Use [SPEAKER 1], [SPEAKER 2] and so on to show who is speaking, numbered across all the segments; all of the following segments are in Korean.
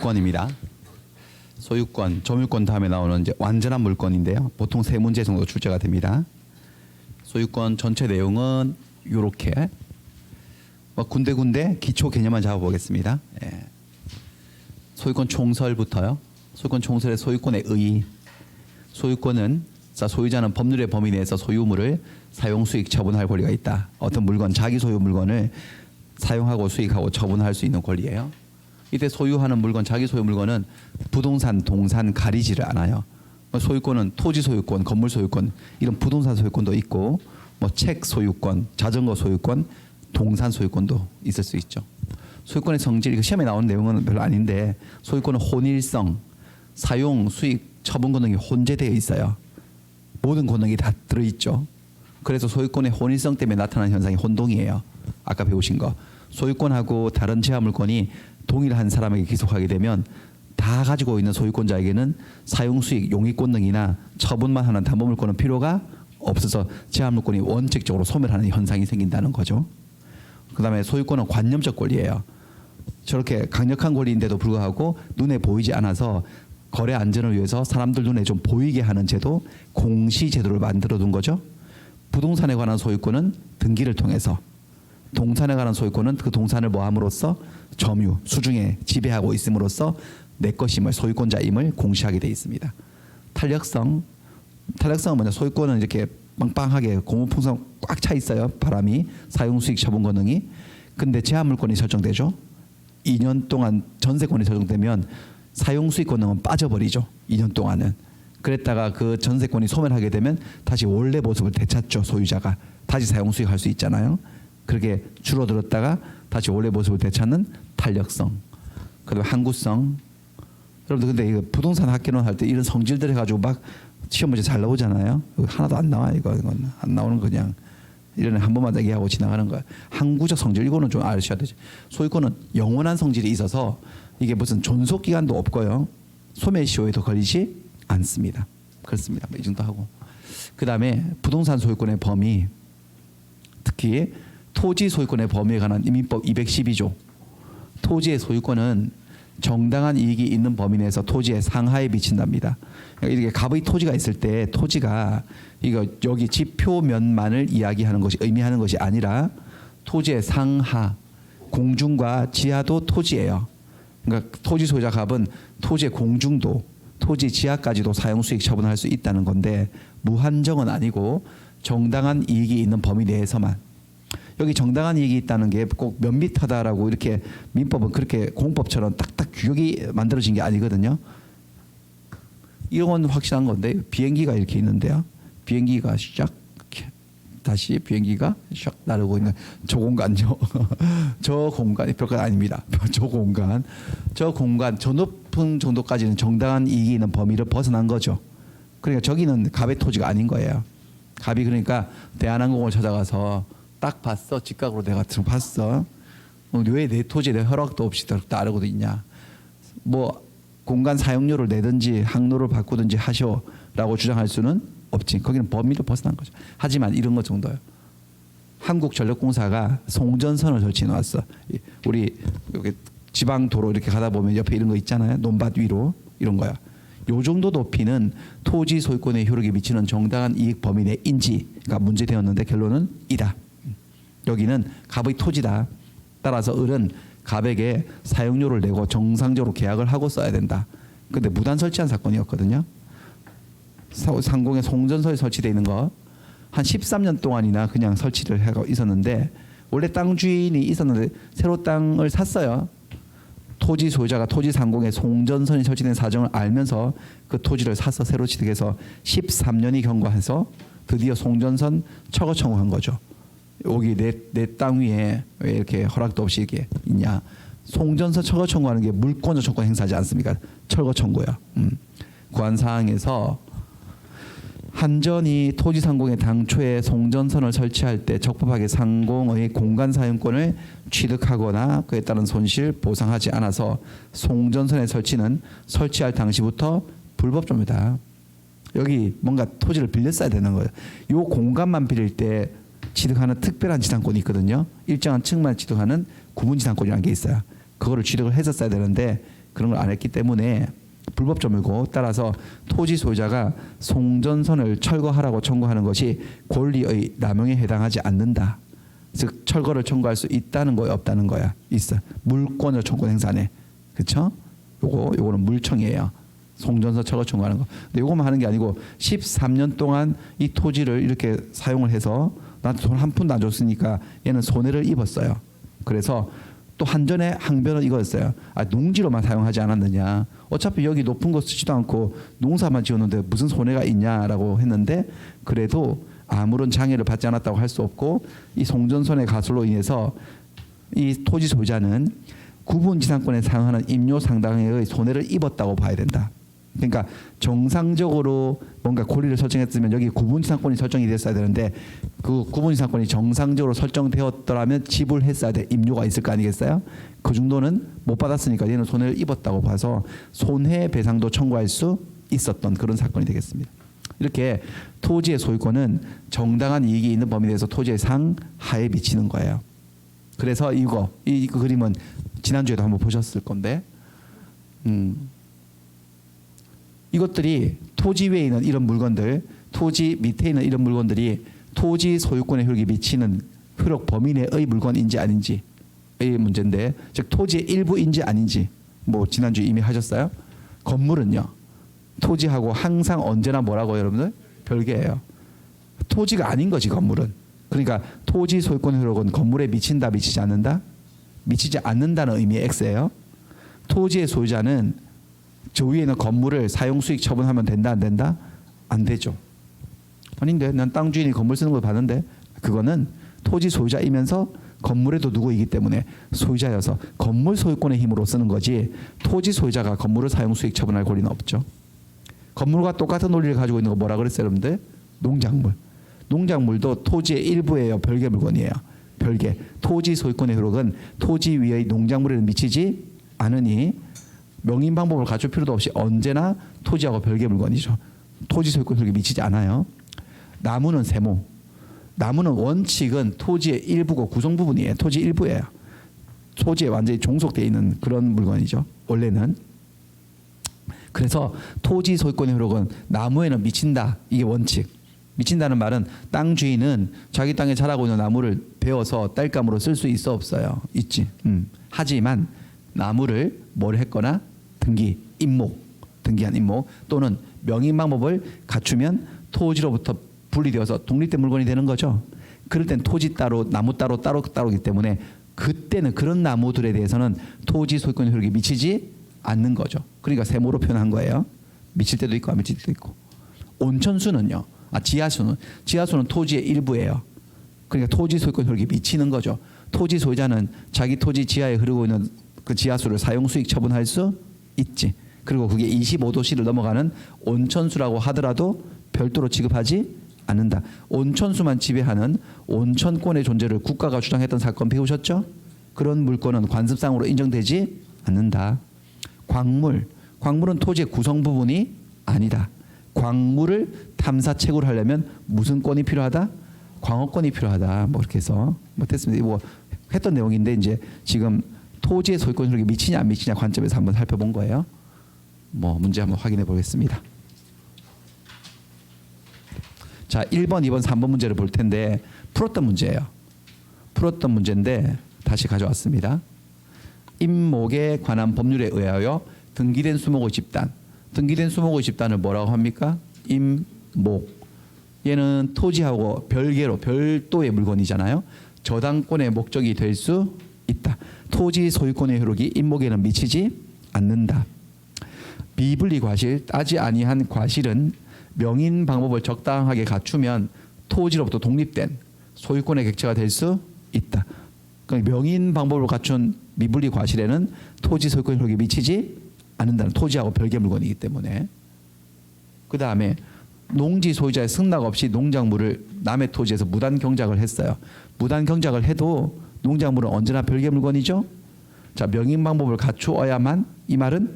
[SPEAKER 1] 권입니다. 소유권, 점유권 다음에 나오는 이제 완전한 물권인데요. 보통 3문제 정도 출제가 됩니다. 소유권 전체 내용은 이렇게 군데군데 기초 개념만 잡아보겠습니다. 예. 소유권 총설부터요. 소유권 총설의 소유권의 의의. 소유권은 소유자는 법률의 범위 내에서 소유물을 사용, 수익, 처분할 권리가 있다. 어떤 물건, 자기 소유 물건을 사용하고 수익하고 처분할 수 있는 권리예요. 이때 소유하는 물건, 자기 소유 물건은 부동산, 동산 가리지를 않아요. 소유권은 토지 소유권, 건물 소유권, 이런 부동산 소유권도 있고, 책 소유권, 자전거 소유권, 동산 소유권도 있을 수 있죠. 소유권의 성질, 이거 시험에 나오는 내용은 별로 아닌데, 소유권은 혼일성, 사용, 수익, 처분 권능이 혼재되어 있어요. 모든 권능이 다 들어있죠. 그래서 소유권의 혼일성 때문에 나타나는 현상이 혼동이에요. 아까 배우신 거. 소유권하고 다른 제한 물건이 동일한 사람에게 기속하게 되면 다 가지고 있는 소유권자에게는 사용, 수익, 용익 권능이나 처분만 하는 담보 물권은 필요가 없어서 제한 물권이 원칙적으로 소멸하는 현상이 생긴다는 거죠. 그다음에 소유권은 관념적 권리예요. 저렇게 강력한 권리인데도 불구하고 눈에 보이지 않아서 거래 안전을 위해서 사람들 눈에 좀 보이게 하는 제도, 공시 제도를 만들어 둔 거죠. 부동산에 관한 소유권은 등기를 통해서, 동산에 관한 소유권은 그 동산을 뭐함으로써 점유, 수중에 지배하고 있음으로써 내 것임을, 소유권자임을 공시하게 돼 있습니다. 탄력성은 뭐냐? 소유권은 이렇게 빵빵하게 고무풍선 꽉 차 있어요. 바람이, 사용, 수익, 처분 권능이. 근데 제한 물권이 설정되죠. 2년 동안 전세권이 설정되면 사용, 수익 권능은 빠져버리죠. 2년 동안은. 그랬다가 그 전세권이 소멸하게 되면 다시 원래 모습을 되찾죠. 소유자가 다시 사용, 수익할 수 있잖아요. 그렇게 줄어들었다가 다시 원래 모습을 되찾는 탄력성. 그리고 항구성. 여러분들 근데 이거 부동산 학개론 할 때 이런 성질들 해가지고 막 시험 문제 잘 나오잖아요. 하나도 안 나와. 이건 안 나오는 그냥 이런 한 번만 얘기하고 지나가는 거야. 항구적 성질, 이거는 좀 아셔야 되지. 소유권은 영원한 성질이 있어서 이게 무슨 존속 기간도 없고요. 소멸시효에도 걸리지 않습니다. 그렇습니다. 이 정도 하고. 그 다음에 부동산 소유권의 범위, 특히 토지 소유권의 범위에 관한 이민법 212조. 토지의 소유권은 정당한 이익이 있는 범위 내에서 토지의 상하에 비친답니다. 이게 갑의 토지가 있을 때 토지가 이거 여기 지표면만을 이야기하는 것이, 의미하는 것이 아니라 토지의 상하, 공중과 지하도 토지예요. 그러니까 토지 소유자 갑은 토지의 공중도, 토지 지하까지도 사용, 수익, 처분할 수 있다는 건데 무한정은 아니고 정당한 이익이 있는 범위 내에서만. 여기 정당한 이익이 있다는 게 꼭 몇 미터다라고 이렇게 민법은 그렇게 공법처럼 딱딱 규격이 만들어진 게 아니거든요. 이건 확실한 건데 비행기가 이렇게 있는데요. 비행기가 샥 다시 비행기가 샥 나르고 있는 저 공간요. 저 공간이 별거 아닙니다. 저 공간 저 높은 정도까지는 정당한 이익이 있는 범위를 벗어난 거죠. 그러니까 저기는 갑의 토지가 아닌 거예요. 갑이 그러니까 대한항공을 찾아가서 딱 봤어. 직각으로 내가 봤어. 왜 내 토지에 내 허락도 없이 따르고도 있냐. 뭐 공간 사용료를 내든지 항로를 바꾸든지 하셔라고 주장할 수는 없지. 거기는 범위를 벗어난 거죠. 하지만 이런 것 정도요. 한국전력공사가 송전선을 설치해 놨어. 우리 여기 지방도로 이렇게 가다 보면 옆에 이런 거 있잖아요. 논밭 위로 이런 거야. 요 정도 높이는 토지 소유권의 효력이 미치는 정당한 이익 범위 내인지가 문제되었는데 결론은 이다. 여기는 갑의 토지다. 따라서 을은 갑에게 사용료를 내고 정상적으로 계약을 하고 써야 된다. 근데 무단 설치한 사건이었거든요. 상공에 송전선이 설치되어 있는 거 한 13년 동안이나 그냥 설치를 하고 있었는데 원래 땅 주인이 있었는데 새로 땅을 샀어요. 토지 소유자가 토지 상공에 송전선이 설치된 사정을 알면서 그 토지를 사서 새로 취득해서 13년이 경과해서 드디어 송전선 처거 청구한 거죠. 여기 내 땅 위에 왜 이렇게 허락도 없이 이렇게 있냐. 송전선 처거 청구하는 게 물권적 청구 행사하지 않습니까? 철거 청구야. 구한사항에서 한전이 토지 상공에 당초에 송전선을 설치할 때 적법하게 상공의 공간 사용권을 취득하거나 그에 따른 손실 보상하지 않아서 송전선의 설치는 설치할 당시부터 불법조입니다. 여기 뭔가 토지를 빌렸어야 되는 거예요. 이 공간만 빌릴 때 취득하는 특별한 지상권이 있거든요. 일정한 층만 취득하는 구분지상권이라는 게 있어요. 그거를 취득을 했었어야 되는데 그런 걸 안 했기 때문에 불법점이고, 따라서 토지 소유자가 송전선을 철거하라고 청구하는 것이 권리의 남용에 해당하지 않는다. 즉 철거를 청구할 수 있다는 거야, 없다는 거야? 있어. 물권을 청구한 행사네. 그렇죠? 요거는 물청이에요. 송전선 철거 청구하는 거. 근데 요거만 하는 게 아니고 13년 동안 이 토지를 이렇게 사용을 해서 나한테 돈 한 푼도 안 줬으니까 얘는 손해를 입었어요. 그래서 또 한전의 항변은 이거였어요. 농지로만 사용하지 않았느냐. 어차피 여기 높은 거 쓰지도 않고 농사만 지었는데 무슨 손해가 있냐라고 했는데, 그래도 아무런 장애를 받지 않았다고 할 수 없고, 이 송전선의 가설로 인해서 이 토지 소유자는 구분지상권에 사용하는 임료 상당의 손해를 입었다고 봐야 된다. 그러니까 정상적으로 뭔가 권리를 설정했으면 여기 구분지상권이 설정이 됐어야 되는데, 그 구분지상권이 정상적으로 설정되었더라면 지불했어야 돼. 임료가 있을 거 아니겠어요? 그 정도는 못 받았으니까 얘는 손해를 입었다고 봐서 손해배상도 청구할 수 있었던 그런 사건이 되겠습니다. 이렇게 토지의 소유권은 정당한 이익이 있는 범위 내에서 토지의 상하에 미치는 거예요. 그래서 이 그림은 지난주에도 한번 보셨을 건데, 이것들이 토지 위에 있는 이런 물건들, 토지 밑에 있는 이런 물건들이 토지 소유권의 효력이 미치는 효력 범위 내의 물건인지 아닌지의 문제인데, 즉 토지의 일부인지 아닌지, 뭐 지난주에 이미 하셨어요? 건물은요, 토지하고 항상 언제나 뭐라고 여러분들? 별개예요. 토지가 아닌 거지 건물은. 그러니까 토지 소유권의 효력은 건물에 미친다, 미치지 않는다? 미치지 않는다는 의미의 X예요. 토지의 소유자는 저 위에 있는 건물을 사용수익 처분하면 된다, 안 된다? 안 되죠. 아닌데 난 땅 주인이 건물 쓰는 걸 봤는데, 그거는 토지 소유자이면서 건물에도 누구이기 때문에 소유자여서 건물 소유권의 힘으로 쓰는 거지, 토지 소유자가 건물을 사용수익 처분할 권리는 없죠. 건물과 똑같은 논리를 가지고 있는 거 뭐라 그랬어요 여러분들? 농작물. 농작물도 토지의 일부예요, 별개 물건이에요. 별개. 토지 소유권의 효력은 토지 위의 농작물에는 미치지 않으니 명인 방법을 갖출 필요도 없이 언제나 토지하고 별개 물건이죠. 토지 소유권 효력이 미치지 않아요. 나무는 세모. 나무는 원칙은 토지의 일부고 구성 부분이에요. 토지 일부예요. 토지에 완전히 종속되어 있는 그런 물건이죠. 원래는. 그래서 토지 소유권의 효력은 나무에는 미친다. 이게 원칙. 미친다는 말은 땅 주인은 자기 땅에 자라고 있는 나무를 베어서 딸감으로 쓸 수 있어 없어요? 있지. 하지만 나무를 뭘 했거나 등기한 임목 또는 명인 방법을 갖추면 토지로부터 분리되어서 독립된 물건이 되는 거죠. 그럴 땐 토지 따로 나무 따로이기 때문에 그때는 그런 나무들에 대해서는 토지 소유권 효력이 미치지 않는 거죠. 그러니까 세모로 표현한 거예요. 미칠 때도 있고 안 미칠 때도 있고. 온천수는요. 지하수는 토지의 일부예요. 그러니까 토지 소유권 효력이 미치는 거죠. 토지 소유자는 자기 토지 지하에 흐르고 있는 그 지하수를 사용수익 처분할 수 있지. 그리고 그게 25도씨를 넘어가는 온천수라고 하더라도 별도로 취급하지 않는다. 온천수만 지배하는 온천권의 존재를 국가가 주장했던 사건 배우셨죠? 그런 물건은 관습상으로 인정되지 않는다. 광물은 토지의 구성 부분이 아니다. 광물을 탐사 채굴 하려면 무슨 권이 필요하다? 광업권이 필요하다. 뭐 이렇게 해서 됐습니다. 뭐 했던 내용인데 이제 지금 토지의 소유권 효력이 미치냐 안 미치냐 관점에서 한번 살펴본 거예요. 뭐 문제 한번 확인해 보겠습니다. 자, 1번, 2번, 3번 문제를 볼 텐데 풀었던 문제예요. 풀었던 문제인데 다시 가져왔습니다. 임목에 관한 법률에 의하여 등기된 수목의 집단. 등기된 수목의 집단을 뭐라고 합니까? 임목. 얘는 토지하고 별도의 물건이잖아요. 저당권의 목적이 될 수 있다. 토지 소유권의 효력이 임목에는 미치지 않는다. 미분리 과실, 따지 아니한 과실은 명인 방법을 적당하게 갖추면 토지로부터 독립된 소유권의 객체가 될 수 있다. 그러니까 명인 방법을 갖춘 미분리 과실에는 토지 소유권 효력이 미치지 않는다는, 토지하고 별개 물건이기 때문에. 그 다음에 농지 소유자의 승낙 없이 농작물을 남의 토지에서 무단 경작을 했어요. 무단 경작을 해도 농작물은 언제나 별개 물건이죠. 자, 명인 방법을 갖추어야만, 이 말은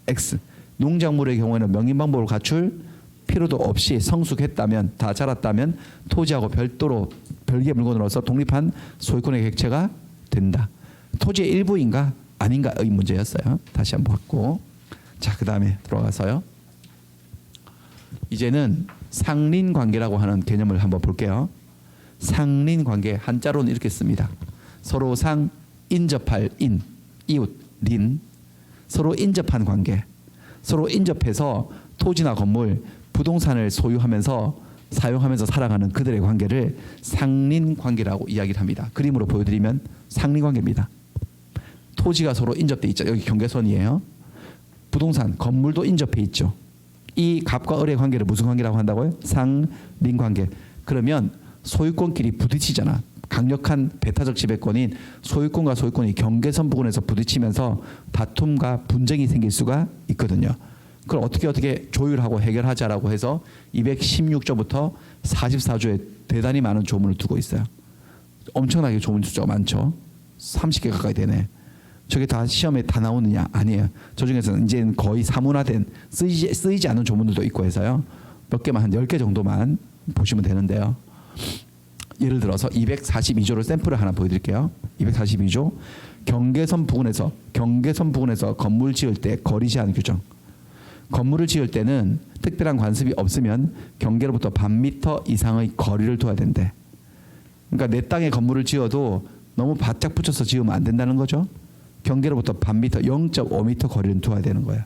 [SPEAKER 1] X. 농작물의 경우에는 명인 방법을 갖출 필요도 없이 성숙했다면, 다 자랐다면 토지하고 별도로 별개 물건으로서 독립한 소유권의 객체가 된다. 토지의 일부인가? 아닌가의 문제였어요. 다시 한번 봤고, 자 그다음에 들어가서요. 이제는 상린관계라고 하는 개념을 한번 볼게요. 상린관계 한자로는 이렇게 씁니다. 서로 상 인접할 인, 이웃, 린, 서로 인접한 관계, 서로 인접해서 토지나 건물, 부동산을 소유하면서 사용하면서 살아가는 그들의 관계를 상린관계라고 이야기를 합니다. 그림으로 보여드리면 상린관계입니다. 토지가 서로 인접돼 있죠. 여기 경계선이에요. 부동산, 건물도 인접해 있죠. 이 갑과 을의 관계를 무슨 관계라고 한다고요? 상린관계. 그러면 소유권끼리 부딪히잖아. 강력한 배타적 지배권인 소유권과 소유권이 경계선 부근에서 부딪히면서 다툼과 분쟁이 생길 수가 있거든요. 그걸 어떻게 조율하고 해결하자라고 해서 216조부터 44조에 대단히 많은 조문을 두고 있어요. 엄청나게 조문 숫자가 많죠. 30개 가까이 되네. 저게 다 시험에 다 나오느냐? 아니에요. 저 중에서는 이제는 거의 사문화된 쓰이지 않은 조문들도 있고 해서요. 몇 개만 한 10개 정도만 보시면 되는데요. 예를 들어서 242조를 샘플을 하나 보여드릴게요. 242조 경계선 부근에서 건물 지을 때 거리 제한 규정. 건물을 지을 때는 특별한 관습이 없으면 경계로부터 반미터 이상의 거리를 둬야 된대. 그러니까 내 땅에 건물을 지어도 너무 바짝 붙여서 지으면 안 된다는 거죠. 경계로부터 반미터 0.5m 거리를 둬야 되는 거야.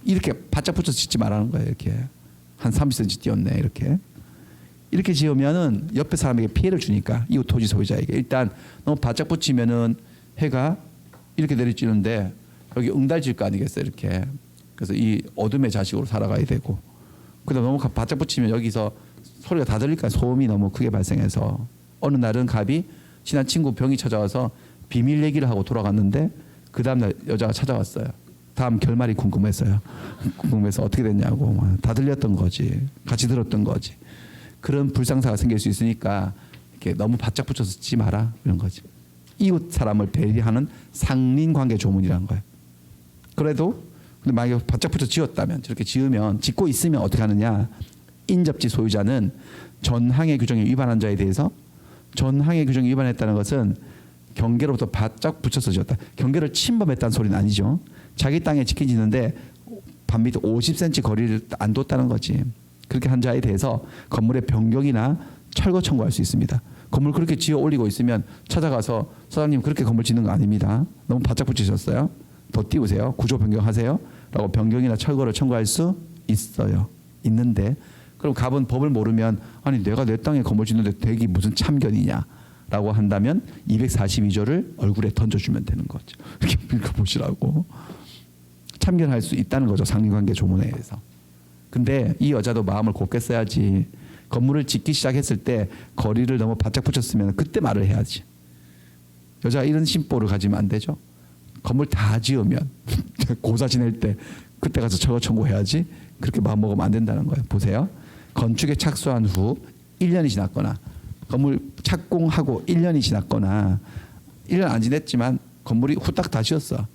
[SPEAKER 1] 이렇게 바짝 붙여서 짓지 말라는 거예요. 이렇게 한 30cm 띄었네. 이렇게 지으면은 옆에 사람에게 피해를 주니까 이웃 토지 소유자에게 일단 너무 바짝 붙이면은 해가 이렇게 내리쬐는데 여기 응달질 거 아니겠어요. 이렇게. 그래서 이 어둠의 자식으로 살아가야 되고 그다음 너무 바짝 붙이면 여기서 소리가 다 들릴까 소음이 너무 크게 발생해서 어느 날은 갑이 친한 친구 병이 찾아와서 비밀 얘기를 하고 돌아갔는데 그 다음날 여자가 찾아왔어요. 다음 결말이 궁금했어요. 궁금해서 어떻게 됐냐고. 다 들렸던 거지. 같이 들었던 거지. 그런 불상사가 생길 수 있으니까 이렇게 너무 바짝 붙여서 짓지 마라 이런 거지. 이웃 사람을 배려하는 상린관계 조문이라는 거예요. 그래도 근데 만약에 바짝 붙여 지었다면 저렇게 지으면 짓고 있으면 어떻게 하느냐. 인접지 소유자는 전항해 규정에 위반한 자에 대해서 전항해 규정에 위반했다는 것은 경계로부터 바짝 붙여서 지었다. 경계를 침범했다는 소리는 아니죠. 자기 땅에 지킨 짓는데 반미터 50cm 거리를 안 뒀다는 거지. 그렇게 한 자에 대해서 건물의 변경이나 철거 청구할 수 있습니다. 건물 그렇게 지어 올리고 있으면 찾아가서 사장님 그렇게 건물 짓는 거 아닙니다. 너무 바짝 붙이셨어요. 더 띄우세요. 구조 변경하세요. 라고 변경이나 철거를 청구할 수 있어요. 있는데 그럼 갑은 법을 모르면 아니 내가 내 땅에 건물 짓는데 대기 무슨 참견이냐 라고 한다면 242조를 얼굴에 던져주면 되는 거죠. 이렇게 읽어보시라고. 참견할 수 있다는 거죠. 상린관계 조문에 의해서. 근데 이 여자도 마음을 곱게 써야지. 건물을 짓기 시작했을 때 거리를 너무 바짝 붙였으면 그때 말을 해야지. 여자가 이런 심보를 가지면 안 되죠. 건물 다 지으면 고사 지낼 때 그때 가서 철거 청구해야지. 그렇게 마음 먹으면 안 된다는 거예요. 보세요. 건축에 착수한 후 1년이 지났거나 건물 착공하고 1년이 지났거나 1년 안 지냈지만 건물이 후딱 다 지었어.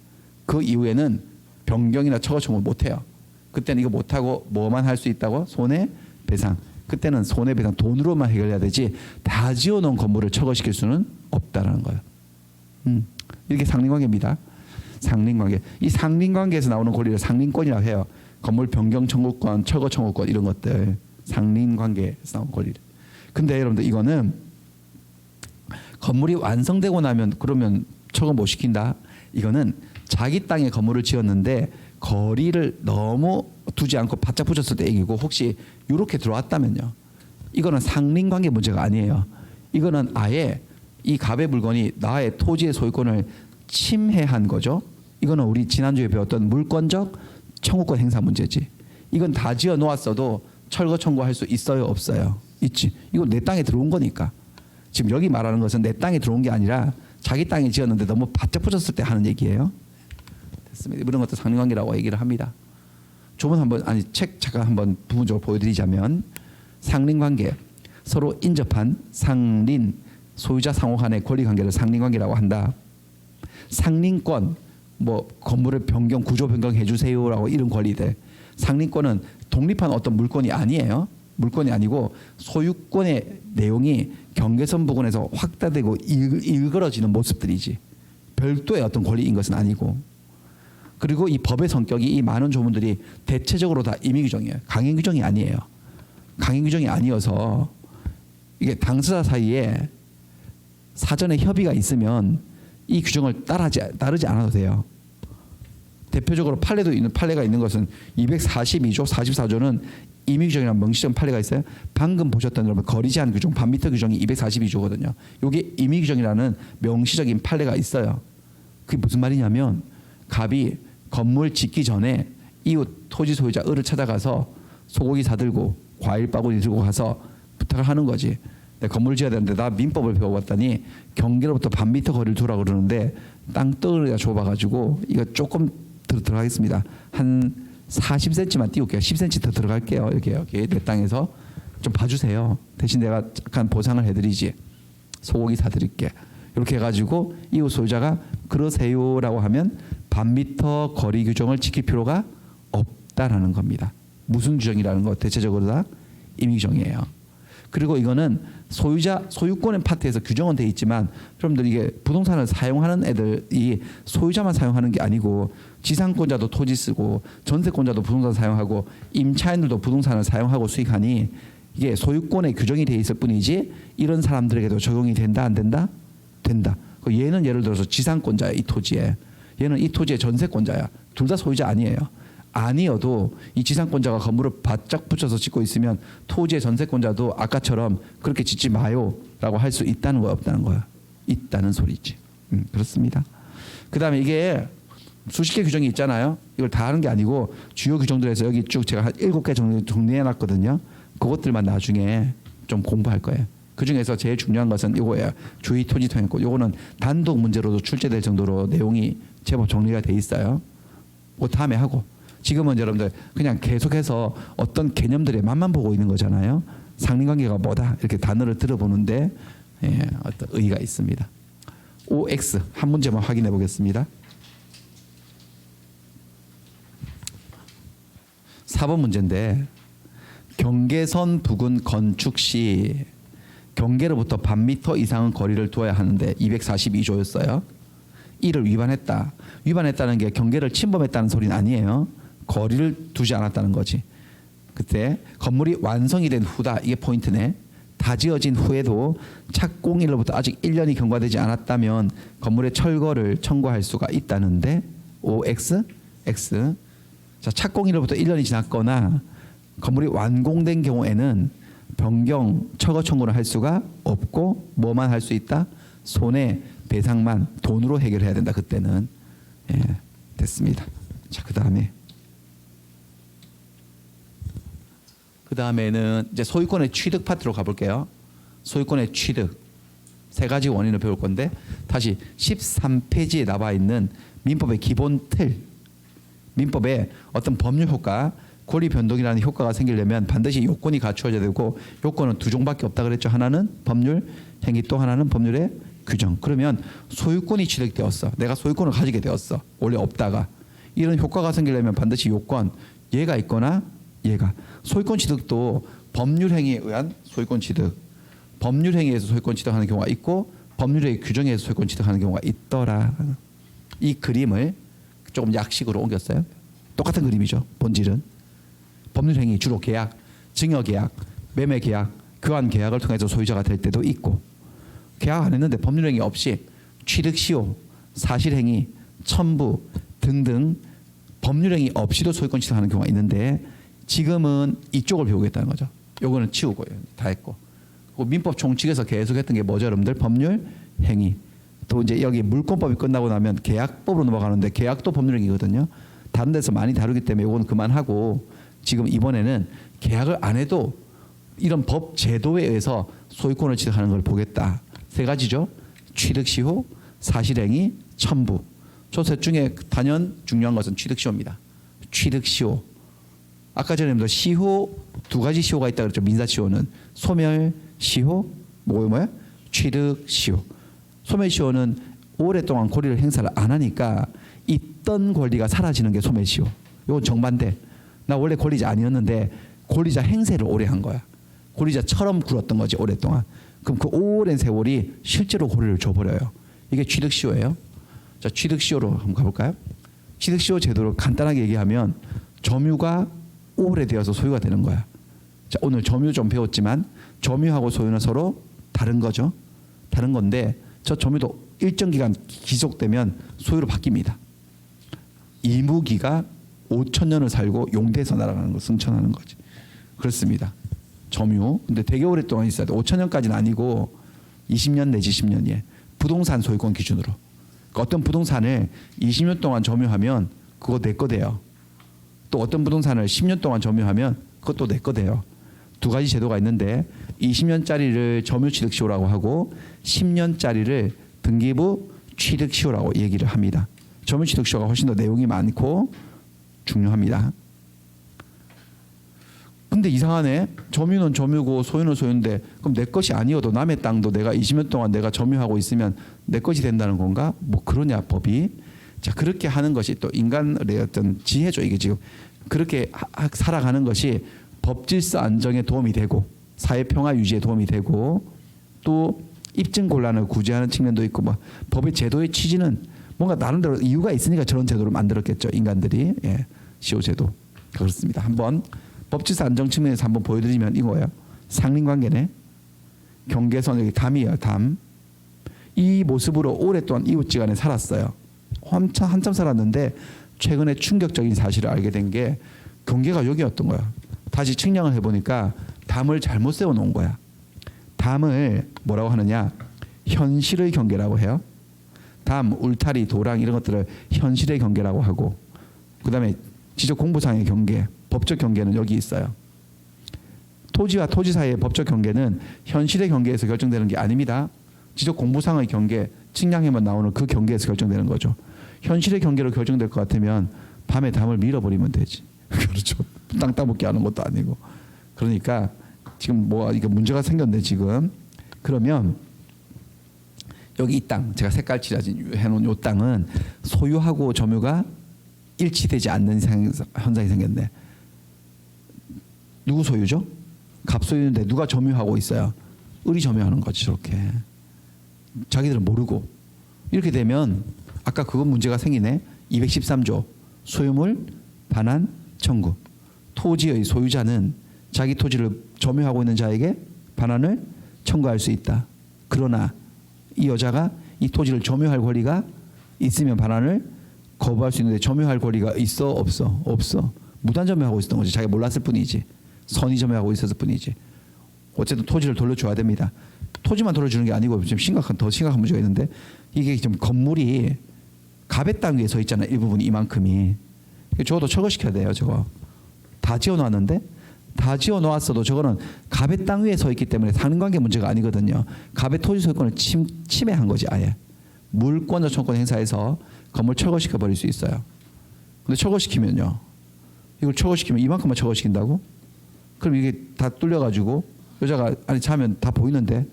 [SPEAKER 1] 그 이후에는 변경이나 철거 청구 못해요. 그때는 이거 못하고 뭐만 할 수 있다고? 손해배상. 그때는 손해배상 돈으로만 해결해야 되지 다 지어놓은 건물을 철거시킬 수는 없다라는 거예요. 이렇게 상린관계입니다. 상린관계. 이 상린관계에서 나오는 권리를 상린권이라고 해요. 건물 변경 청구권, 철거 청구권 이런 것들 상린관계에서 나오는 권리를. 근데 여러분들 이거는 건물이 완성되고 나면 그러면 철거 못 시킨다. 이거는 자기 땅에 건물을 지었는데 거리를 너무 두지 않고 바짝 붙였을 때 얘기고 혹시 이렇게 들어왔다면요. 이거는 상린관계 문제가 아니에요. 이거는 아예 이 갑의 물건이 나의 토지의 소유권을 침해한 거죠. 이거는 우리 지난주에 배웠던 물권적 청구권 행사 문제지. 이건 다 지어 놓았어도 철거 청구할 수 있어요, 없어요? 있지. 이거 내 땅에 들어온 거니까. 지금 여기 말하는 것은 내 땅에 들어온 게 아니라 자기 땅에 지었는데 너무 바짝 붙였을 때 하는 얘기예요. 됐습니다. 이런 것도 상린관계라고 얘기를 합니다. 조문 한번 책 잠깐 한번 부분적으로 보여드리자면 상린관계 서로 인접한 상린 소유자 상호 간의 권리관계를 상린관계라고 한다. 상린권 뭐 건물을 변경 구조 변경해 주세요라고 이런 권리들. 상린권은 독립한 어떤 물건이 아니에요. 물건이 아니고 소유권의 내용이 경계선 부근에서 확대되고 일그러지는 모습들이지. 별도의 어떤 권리인 것은 아니고, 그리고 이 법의 성격이 이 많은 조문들이 대체적으로 다 임의 규정이에요. 강행 규정이 아니에요. 강행 규정이 아니어서 이게 당사자 사이에 사전에 협의가 있으면 이 규정을 따르지 않아도 돼요. 대표적으로 판례가 있는 것은 242조, 44조는 임의 규정이란 명시적 판례가 있어요. 방금 보셨던 여러분 거리 제한 규정, 반미터 규정이 242조거든요. 이게 임의 규정이라는 명시적인 판례가 있어요. 그게 무슨 말이냐면 갑이 건물 짓기 전에 이웃 토지 소유자 을을 찾아가서 소고기 사들고 과일 바구니 들고 가서 부탁을 하는 거지. 내가 건물을 지어야 되는데 나 민법을 배워봤더니 경계로부터 반미터 거리를 두라고 그러는데 땅덩어리가 좁아가지고 이거 조금 들어가겠습니다. 한 40cm만 띄울게요. 10cm 더 들어갈게요. 이렇게 내 땅에서 좀 봐주세요. 대신 내가 약간 보상을 해드리지. 소고기 사드릴게. 이렇게 해가지고 이웃 소유자가 그러세요라고 하면 반미터 거리 규정을 지킬 필요가 없다라는 겁니다. 무슨 규정이라는 거 대체적으로 다 임의 규정이에요. 그리고 이거는 소유권의 파트에서 규정은 돼 있지만 여러분들 이게 부동산을 사용하는 애들이 소유자만 사용하는 게 아니고 지상권자도 토지 쓰고 전세권자도 부동산 사용하고 임차인들도 부동산을 사용하고 수익하니 이게 소유권의 규정이 돼 있을 뿐이지 이런 사람들에게도 적용이 된다 안 된다? 된다. 얘는 예를 들어서 지상권자야. 이 토지에. 얘는 이 토지의 전세권자야. 둘 다 소유자 아니에요. 아니어도 이 지상권자가 건물을 바짝 붙여서 짓고 있으면 토지의 전세권자도 아까처럼 그렇게 짓지 마요라고 할 수 있다는 거야 없다는 거야? 있다는 소리지. 그렇습니다. 그다음에 이게 수십 개 규정이 있잖아요. 이걸 다 하는 게 아니고 주요 규정들에서 여기 쭉 제가 한 7개 정리해놨거든요. 그것들만 나중에 좀 공부할 거예요. 그 중에서 제일 중요한 것은 이거예요. 주의 토지 통행권. 이거는 단독 문제로도 출제될 정도로 내용이 제법 정리가 돼 있어요. 그 다음에 하고. 지금은 여러분들 그냥 계속해서 어떤 개념들의 맛만 보고 있는 거잖아요. 상린관계가 뭐다 이렇게 단어를 들어보는데 어떤 의의가 있습니다. OX 한 문제만 확인해 보겠습니다. 4번 문제인데 경계선 부근 건축 시 경계로부터 반미터 이상의 거리를 두어야 하는데 242조였어요. 이를 위반했다. 위반했다는 게 경계를 침범했다는 소리는 아니에요. 거리를 두지 않았다는 거지. 그때 건물이 완성이 된 후다. 이게 포인트네. 다 지어진 후에도 착공일로부터 아직 1년이 경과되지 않았다면 건물의 철거를 청구할 수가 있다는데 OX, X. 자, 착공일로부터 1년이 지났거나 건물이 완공된 경우에는 변경, 철거 청구를 할 수가 없고 뭐만 할 수 있다? 손해배상만 돈으로 해결해야 된다. 그때는. 됐습니다. 자, 그 다음에는 이제 소유권의 취득 파트로 가볼게요. 소유권의 취득. 3가지 원인을 배울 건데 다시 13페이지에 나와 있는 민법의 기본 틀. 민법에 어떤 법률 효과, 권리 변동이라는 효과가 생기려면 반드시 요건이 갖추어져야 되고 요건은 2종밖에 없다 그랬죠. 하나는 법률 행위, 또 하나는 법률의 규정. 그러면 소유권이 취득되었어. 내가 소유권을 가지게 되었어. 원래 없다가. 이런 효과가 생기려면 반드시 요건, 얘가 있거나 얘가. 소유권 취득도 법률 행위에 의한 소유권 취득, 법률 행위에서 소유권 취득하는 경우가 있고 법률의 규정에 의해서 소유권 취득하는 경우가 있더라. 이 그림을 조금 약식으로 옮겼어요. 똑같은 그림이죠. 본질은. 법률 행위 주로 계약, 증여 계약, 매매 계약, 교환 계약을 통해서 소유자가 될 때도 있고 계약 안 했는데 법률 행위 없이 취득 시효, 사실 행위, 첨부 등등 법률 행위 없이도 소유권 취득하는 경우가 있는데 지금은 이쪽을 배우겠다는 거죠. 요거는 치우고 다 했고. 민법 총칙에서 계속했던 게 뭐죠, 여러분들? 법률 행위. 또 이제 여기 물권법이 끝나고 나면 계약법으로 넘어가는데 계약도 법률 행위거든요. 다른 데서 많이 다루기 때문에 요거는 그만하고 지금 이번에는 계약을 안 해도 이런 법 제도에 의해서 소유권을 취득하는 걸 보겠다. 3가지죠. 취득 시효, 사실 행위, 첨부. 저 셋 중에 단연 중요한 것은 취득 시효입니다. 취득 시효. 아까 전에 시효 2가지 시효가 있다 그랬죠. 민사 시효는 소멸 시효, 뭐야? 취득 시효. 소멸 시효는 오랫동안 권리를 행사를 안 하니까 있던 권리가 사라지는 게 소멸 시효. 이건 정반대. 나 원래 권리자 아니었는데 권리자 행세를 오래 한 거야. 권리자처럼 굴었던 거지 오랫동안. 그럼 그 오랜 세월이 실제로 권리를 줘버려요. 이게 취득 시효예요. 자, 취득시효로 한번 가볼까요? 취득시효 제도를 간단하게 얘기하면 점유가 오래되어서 소유가 되는 거야. 자, 오늘 점유 좀 배웠지만 점유하고 소유는 서로 다른 거죠. 다른 건데 저 점유도 일정 기간 지속되면 소유로 바뀝니다. 이무기가 5,000년을 살고 용대에서 날아가는 거 승천하는 거지. 그렇습니다. 점유. 근데 되게 오랫동안 있어야 돼. 5,000년까지는 아니고 20년 내지 10년이에 부동산 소유권 기준으로. 그러니까 어떤 부동산을 20년 동안 점유하면 그거 내 거 돼요. 또 어떤 부동산을 10년 동안 점유하면 그것도 내 거 돼요. 두 가지 제도가 있는데 20년짜리를 점유취득시효라고 하고 10년짜리를 등기부 취득시효라고 얘기를 합니다. 점유취득시효가 훨씬 더 내용이 많고 중요합니다. 근데 이상하네. 점유는 점유고 소유는 소유인데 그럼 내 것이 아니어도 남의 땅도 내가 20년 동안 내가 점유하고 있으면 내 것이 된다는 건가? 뭐 그러냐 법이. 자, 그렇게 하는 것이 또 인간의 어떤 지혜죠. 이게 지금 그렇게 살아가는 것이 법 질서 안정에 도움이 되고 사회 평화 유지에 도움이 되고 또 입증 곤란을 구제하는 측면도 있고 뭐 법의 제도의 취지는 뭔가 나름대로 이유가 있으니까 저런 제도를 만들었겠죠. 인간들이. 예. 시효 제도. 그렇습니다. 한번 법 질서 안정 측면에서 한번 보여드리면 이거예요. 상린관계네. 경계선 여기 담이에요. 담. 이 모습으로 오랫동안 이웃지간에 살았어요. 한참 살았는데 최근에 충격적인 사실을 알게 된 게 경계가 여기였던 거야. 다시 측량을 해보니까 담을 잘못 세워놓은 거야. 담을 뭐라고 하느냐? 현실의 경계라고 해요. 담, 울타리, 도랑 이런 것들을 현실의 경계라고 하고 그 다음에 지적 공부상의 경계, 법적 경계는 여기 있어요. 토지와 토지 사이의 법적 경계는 현실의 경계에서 결정되는 게 아닙니다. 지적 공부상의 경계, 측량해만 나오는 그 경계에서 결정되는 거죠. 현실의 경계로 결정될 것 같으면 밤에 담을 밀어버리면 되지. 그렇죠. 땅 따먹기 하는 것도 아니고. 그러니까 지금 뭐 이게 문제가 생겼네 지금. 그러면 여기 이 땅 제가 색깔 칠해진 해놓은 이 땅은 소유하고 점유가 일치되지 않는 현상이 생겼네. 누구 소유죠? 갑소유인데 누가 점유하고 있어요? 을이 점유하는 거지 저렇게. 자기들은 모르고. 이렇게 되면 아까 그거 문제가 생기네. 213조 소유물 반환 청구. 토지의 소유자는 자기 토지를 점유하고 있는 자에게 반환을 청구할 수 있다. 그러나 이 여자가 이 토지를 점유할 권리가 있으면 반환을 거부할 수 있는데 점유할 권리가 있어 없어? 없어. 무단 점유하고 있었던 거지. 자기가 몰랐을 뿐이지. 선의 점유하고 있었을 뿐이지. 어쨌든 토지를 돌려줘야 됩니다. 토지만 돌려주는 게 아니고 좀 더 심각한 문제가 있는데 이게 좀 건물이 갑의 땅 위에 서 있잖아요. 일부분이 이만큼이. 저것도 철거시켜야 돼요. 저거 다 지어놨는데 다 지어놓았어도 저거는 갑의 땅 위에 서 있기 때문에 상린관계 문제가 아니거든요. 갑의 토지 소유권을 침해한 거지 아예. 물권 저청권 행사해서 건물 철거시켜 버릴 수 있어요. 근데 철거시키면요. 이걸 철거시키면 이만큼만 철거시킨다고? 그럼 이게 다 뚫려가지고 여자가 아니 자면 다 보이는데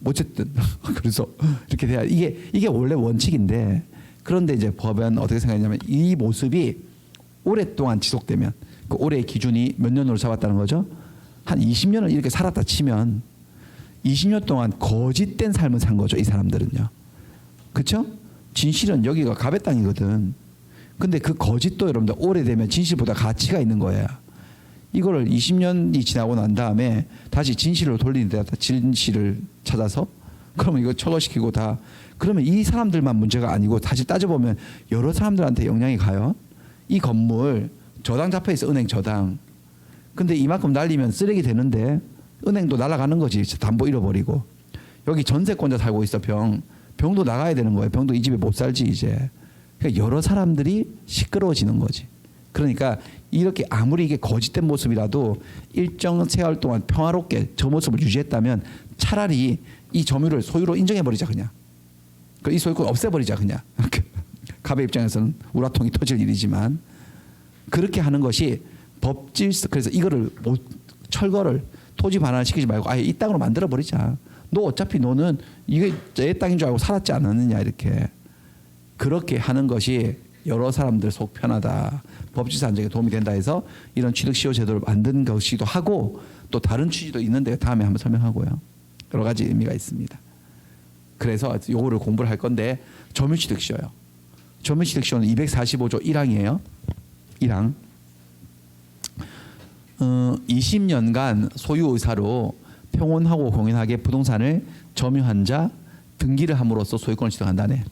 [SPEAKER 1] 어쨌든 그래서 이렇게 돼야 이게 원래 원칙인데 그런데 이제 법은 어떻게 생각했냐면 이 모습이 오랫동안 지속되면 그 올해의 기준이 몇 년으로 잡았다는 거죠? 한 20년을 이렇게 살았다 치면 20년 동안 거짓된 삶을 산 거죠. 이 사람들은요. 그렇죠? 진실은 여기가 갑의 땅이거든. 근데 그 거짓도 여러분들 오래되면 진실보다 가치가 있는 거예요. 이거를 20년이 지나고 난 다음에 다시 진실로 돌리는데 진실을 찾아서 그러면 이거 철거시키고 다 그러면 이 사람들만 문제가 아니고 다시 따져보면 여러 사람들한테 영향이 가요. 이 건물 저당 잡혀있어. 은행 저당. 근데 이만큼 날리면 쓰레기 되는데 은행도 날아가는 거지. 담보 잃어버리고. 여기 전세권자 살고 있어. 병도 나가야 되는 거예요. 병도 이 집에 못 살지 이제. 그러니까 여러 사람들이 시끄러워지는 거지. 그러니까 이렇게 아무리 이게 거짓된 모습이라도 일정 세월 동안 평화롭게 저 모습을 유지했다면 차라리 이 점유를 소유로 인정해버리자 그냥. 이 소유권 없애버리자 그냥. 갑의 입장에서는 우라통이 터질 일이지만 그렇게 하는 것이 법질서. 그래서 이거를 철거를 토지 반환을 시키지 말고 아예 이 땅으로 만들어 버리자. 너 어차피 너는 이게 내 땅인 줄 알고 살았지 않았느냐 이렇게. 그렇게 하는 것이 여러 사람들 속 편하다. 법질서 안정에 도움이 된다 해서 이런 취득시효 제도를 만든 것이기도 하고 또 다른 취지도 있는데 다음에 한번 설명하고요. 여러 가지 의미가 있습니다. 그래서 요거를 공부를 할 건데 점유취득시효요. 점유취득시효는 245조 1항이에요. 1항. 20년간 소유의사로 평온하고 공연하게 부동산을 점유한 자 등기를 함으로써 소유권을 취득한다네.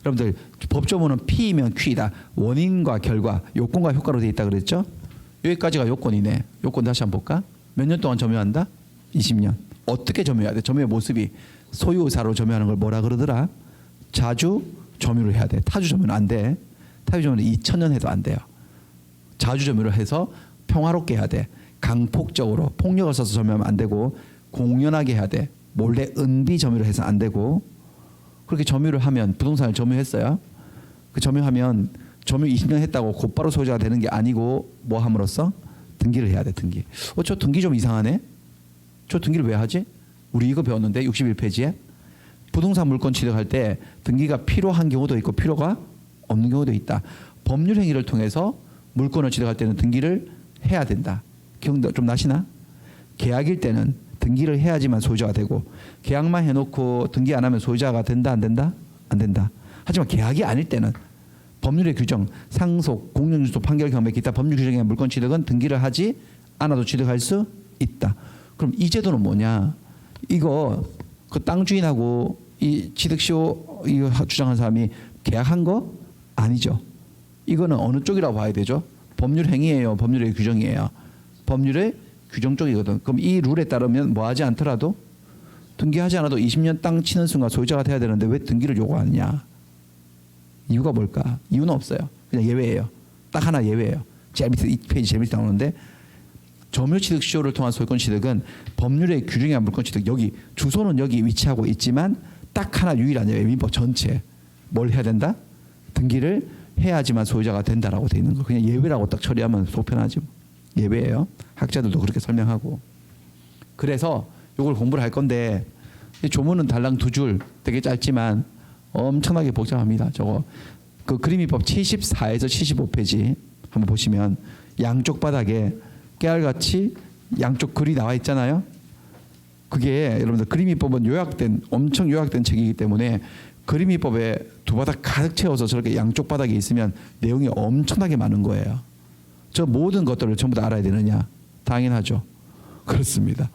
[SPEAKER 1] 여러분들 법조문은 P이면 Q이다. 원인과 결과, 요건과 효과로 되어 있다 그랬죠? 여기까지가 요건이네. 요건 다시 한번 볼까? 몇 년 동안 점유한다? 20년. 어떻게 점유해야 돼? 점유의 모습이 소유의사로 점유하는 걸 뭐라 그러더라? 자주 점유를 해야 돼. 타주 점유는 안 돼. 타주 점유는 2000년 해도 안 돼요. 자주 점유를 해서 평화롭게 해야 돼. 강폭적으로 폭력을 써서 점유하면 안 되고 공연하게 해야 돼. 몰래 은비 점유를 해서 안 되고 그렇게 점유를 하면 부동산을 점유했어요. 그 점유하면 점유 20년 했다고 곧바로 소유자가 되는 게 아니고 뭐 함으로써 등기를 해야 돼. 등기. 저 등기 좀 이상하네. 저 등기를 왜 하지? 우리 이거 배웠는데 61페이지에 부동산 물건 취득할 때 등기가 필요한 경우도 있고 필요가 없는 경우도 있다. 법률 행위를 통해서 물건을 취득할 때는 등기를 해야 된다. 기억 좀 나시나? 계약일 때는 등기를 해야지만 소유자가 되고 계약만 해놓고 등기 안 하면 소유자가 된다 안 된다? 안 된다. 하지만 계약이 아닐 때는 법률의 규정, 상속, 공정주소, 판결, 경매, 기타 법률 규정에 의한 물건 취득은 등기를 하지 않아도 취득할 수 있다. 그럼 이 제도는 뭐냐? 이거 그 땅 주인하고 이 취득시효 이거 주장한 사람이 계약한 거 아니죠. 이거는 어느 쪽이라고 봐야 되죠? 법률 행위예요. 법률의 규정이에요. 법률의 규정 쪽이거든. 그럼 이 룰에 따르면 뭐 하지 않더라도 등기하지 않아도 20년 땅 치는 순간 소유자가 돼야 되는데 왜 등기를 요구하느냐? 이유가 뭘까? 이유는 없어요. 그냥 예외예요. 딱 하나 예외예요. 제일 밑에 이 페이지 제일 밑에 나오는데 점유취득시효를 통한 소유권 취득은 법률의 규정에 의한 물권 취득 여기 주소는 여기 위치하고 있지만 딱 하나 유일한 예외 민법 전체 뭘 해야 된다? 등기를 해야지만 소유자가 된다라고 돼 있는 거. 그냥 예외라고 딱 처리하면 속편하지. 예외예요. 학자들도 그렇게 설명하고. 그래서 이걸 공부를 할 건데 조문은 달랑 2줄 되게 짧지만 엄청나게 복잡합니다. 저거 그 그림이법 74에서 75페이지 한번 보시면 양쪽 바닥에 깨알같이 양쪽 글이 나와 있잖아요. 그게 여러분들 그림이법은 요약된 엄청 요약된 책이기 때문에 그림이법에 두 바닥 가득 채워서 저렇게 양쪽 바닥에 있으면 내용이 엄청나게 많은 거예요. 저 모든 것들을 전부 다 알아야 되느냐? 당연하죠. 그렇습니다.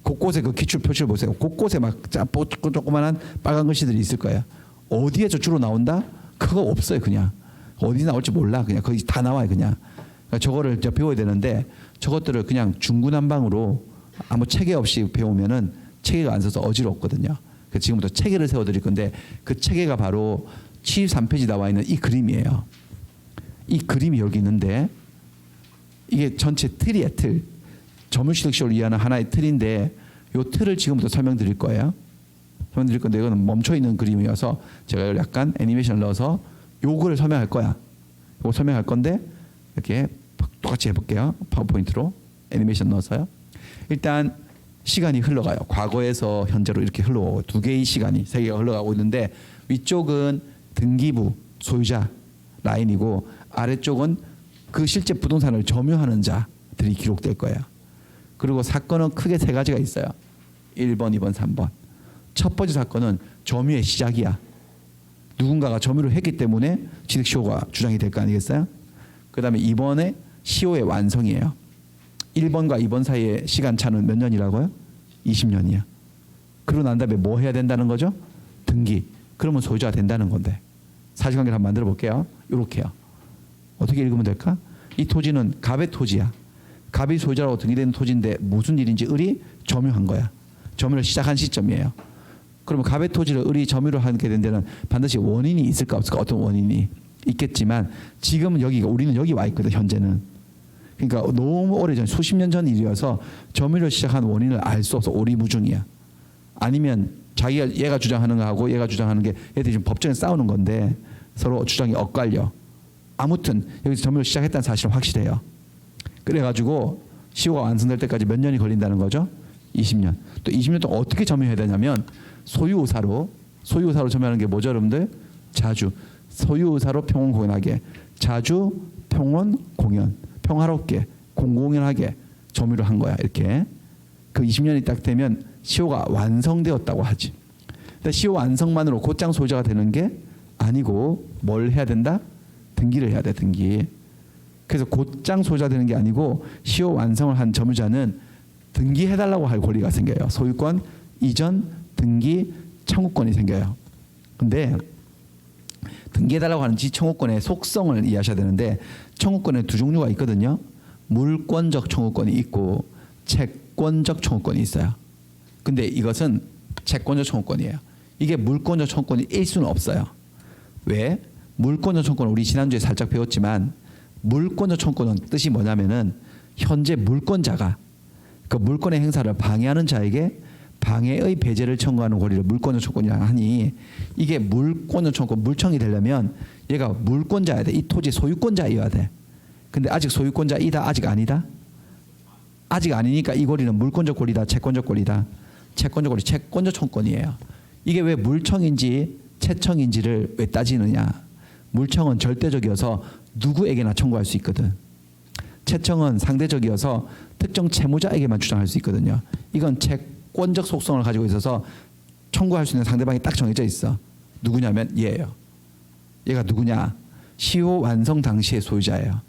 [SPEAKER 1] 곳곳에 그 기출 표시를 보세요. 곳곳에 막 조그만한 빨간 글씨들이 있을 거예요. 어디에 저 주로 나온다? 그거 없어요. 그냥 어디 나올지 몰라. 그냥 거기 다 나와요. 그냥 그러니까 저거를 이제 배워야 되는데 저것들을 그냥 중구난방으로 아무 체계 없이 배우면은 체계가 안 서서 어지럽거든요. 지금부터 체계를 세워드릴 건데 그 체계가 바로 73페이지 나와 있는 이 그림이에요. 이 그림이 여기 있는데 이게 전체 틀이에요. 틀. 점유취득시효를 이해하는 하나의 틀인데 이 틀을 지금부터 설명드릴 거예요. 설명드릴 건데 이거는 멈춰있는 그림이어서 제가 약간 애니메이션을 넣어서 요거를 설명할 거야. 요거 설명할 건데 이렇게 똑같이 해볼게요. 파워포인트로 애니메이션 넣어서요. 일단 시간이 흘러가요. 과거에서 현재로 이렇게 흘러오고 두 개의 시간이 세 개가 흘러가고 있는데 위쪽은 등기부 소유자 라인이고 아래쪽은 그 실제 부동산을 점유하는 자들이 기록될 거예요. 그리고 사건은 크게 세 가지가 있어요. 1번, 2번, 3번. 첫 번째 사건은 점유의 시작이야. 누군가가 점유를 했기 때문에 취득시효가 주장이 될 거 아니겠어요? 그 다음에 2번에 시효의 완성이에요. 1번과 2번 사이의 시간차는 몇 년이라고요? 20년이야. 그러고 난 다음에 뭐 해야 된다는 거죠? 등기. 그러면 소유자가 된다는 건데. 사실관계를 한번 만들어 볼게요. 이렇게요. 어떻게 읽으면 될까? 이 토지는 갑의 토지야. 갑이 소유자라고 등기된 토지인데 무슨 일인지 을이 점유한 거야. 점유를 시작한 시점이에요. 그러면 갑의 토지를 을이 점유를 하게 된 데는 반드시 원인이 있을까 없을까? 어떤 원인이 있겠지만 지금은 여기가 우리는 여기 와 있거든. 현재는. 그러니까 너무 오래전 수십 년 전 일이어서 점유를 시작한 원인을 알 수 없어. 오리무중이야. 아니면 자기가 얘가 주장하는 거하고 얘가 주장하는 게 얘들이 지금 법정에 싸우는 건데 서로 주장이 엇갈려. 아무튼 여기서 점유를 시작했다는 사실은 확실해요. 그래가지고 시효가 완성될 때까지 몇 년이 걸린다는 거죠? 20년. 또 20년 동안 어떻게 점유해야 되냐면 소유의사로 점유하는 게 뭐죠, 여러분들? 자주. 소유의사로 평온 공연하게. 자주 평온 공연. 평화롭게 공공연하게 점유를 한 거야. 이렇게. 그 20년이 딱 되면 시효가 완성되었다고 하지. 근데 시효 완성만으로 곧장 소유자가 되는 게 아니고 뭘 해야 된다? 등기를 해야 돼. 등기. 그래서 곧장 소유자 되는 게 아니고 시효 완성을 한 점유자는 등기해달라고 할 권리가 생겨요. 소유권 이전 등기 청구권이 생겨요. 근데 등기해달라고 하는 청구권의 속성을 이해하셔야 되는데 청구권에 두 종류가 있거든요. 물권적 청구권이 있고 채권적 청구권이 있어요. 근데 이것은 채권적 청구권이에요. 이게 물권적 청구권일 수는 없어요. 왜? 물권적 청구권은 우리 지난주에 살짝 배웠지만 물권적 청구권은 뜻이 뭐냐면은 현재 물권자가 그 물권의 행사를 방해하는 자에게 방해의 배제를 청구하는 권리를 물권적 청구권이라 하니 이게 물권적 청구권 물청이 되려면 얘가 물권자여야 돼. 이 토지 소유권자여야 돼. 근데 아직 소유권자이다 아직 아니다? 아직 아니니까 이 권리는 물권적 권리다 채권적 권리다? 채권적 권리 채권적 청구권이에요. 이게 왜 물청인지 채청인지를 왜 따지느냐? 물청은 절대적이어서 누구에게나 청구할 수 있거든. 채청은 상대적이어서 특정 채무자에게만 주장할 수 있거든요. 이건 채권적 속성을 가지고 있어서 청구할 수 있는 상대방이 딱 정해져 있어. 누구냐면 얘예요. 얘가 누구냐? 시효 완성 당시의 소유자예요.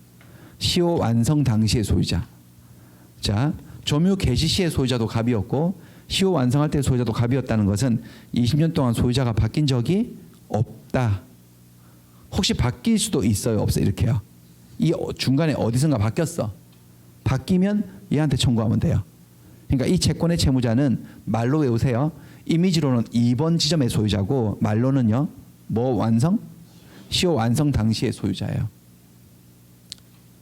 [SPEAKER 1] 시효 완성 당시의 소유자. 자, 점유 개시 시의 소유자도 갑이었고 시효 완성할 때 소유자도 갑이었다는 것은 20년 동안 소유자가 바뀐 적이 없다. 혹시 바뀔 수도 있어요, 없어요? 이렇게요. 이 중간에 어디선가 바뀌었어. 바뀌면 얘한테 청구하면 돼요. 그러니까 이 채권의 채무자는 말로 외우세요. 이미지로는 2번 지점의 소유자고 말로는요. 뭐 완성? 시효 완성 당시의 소유자예요.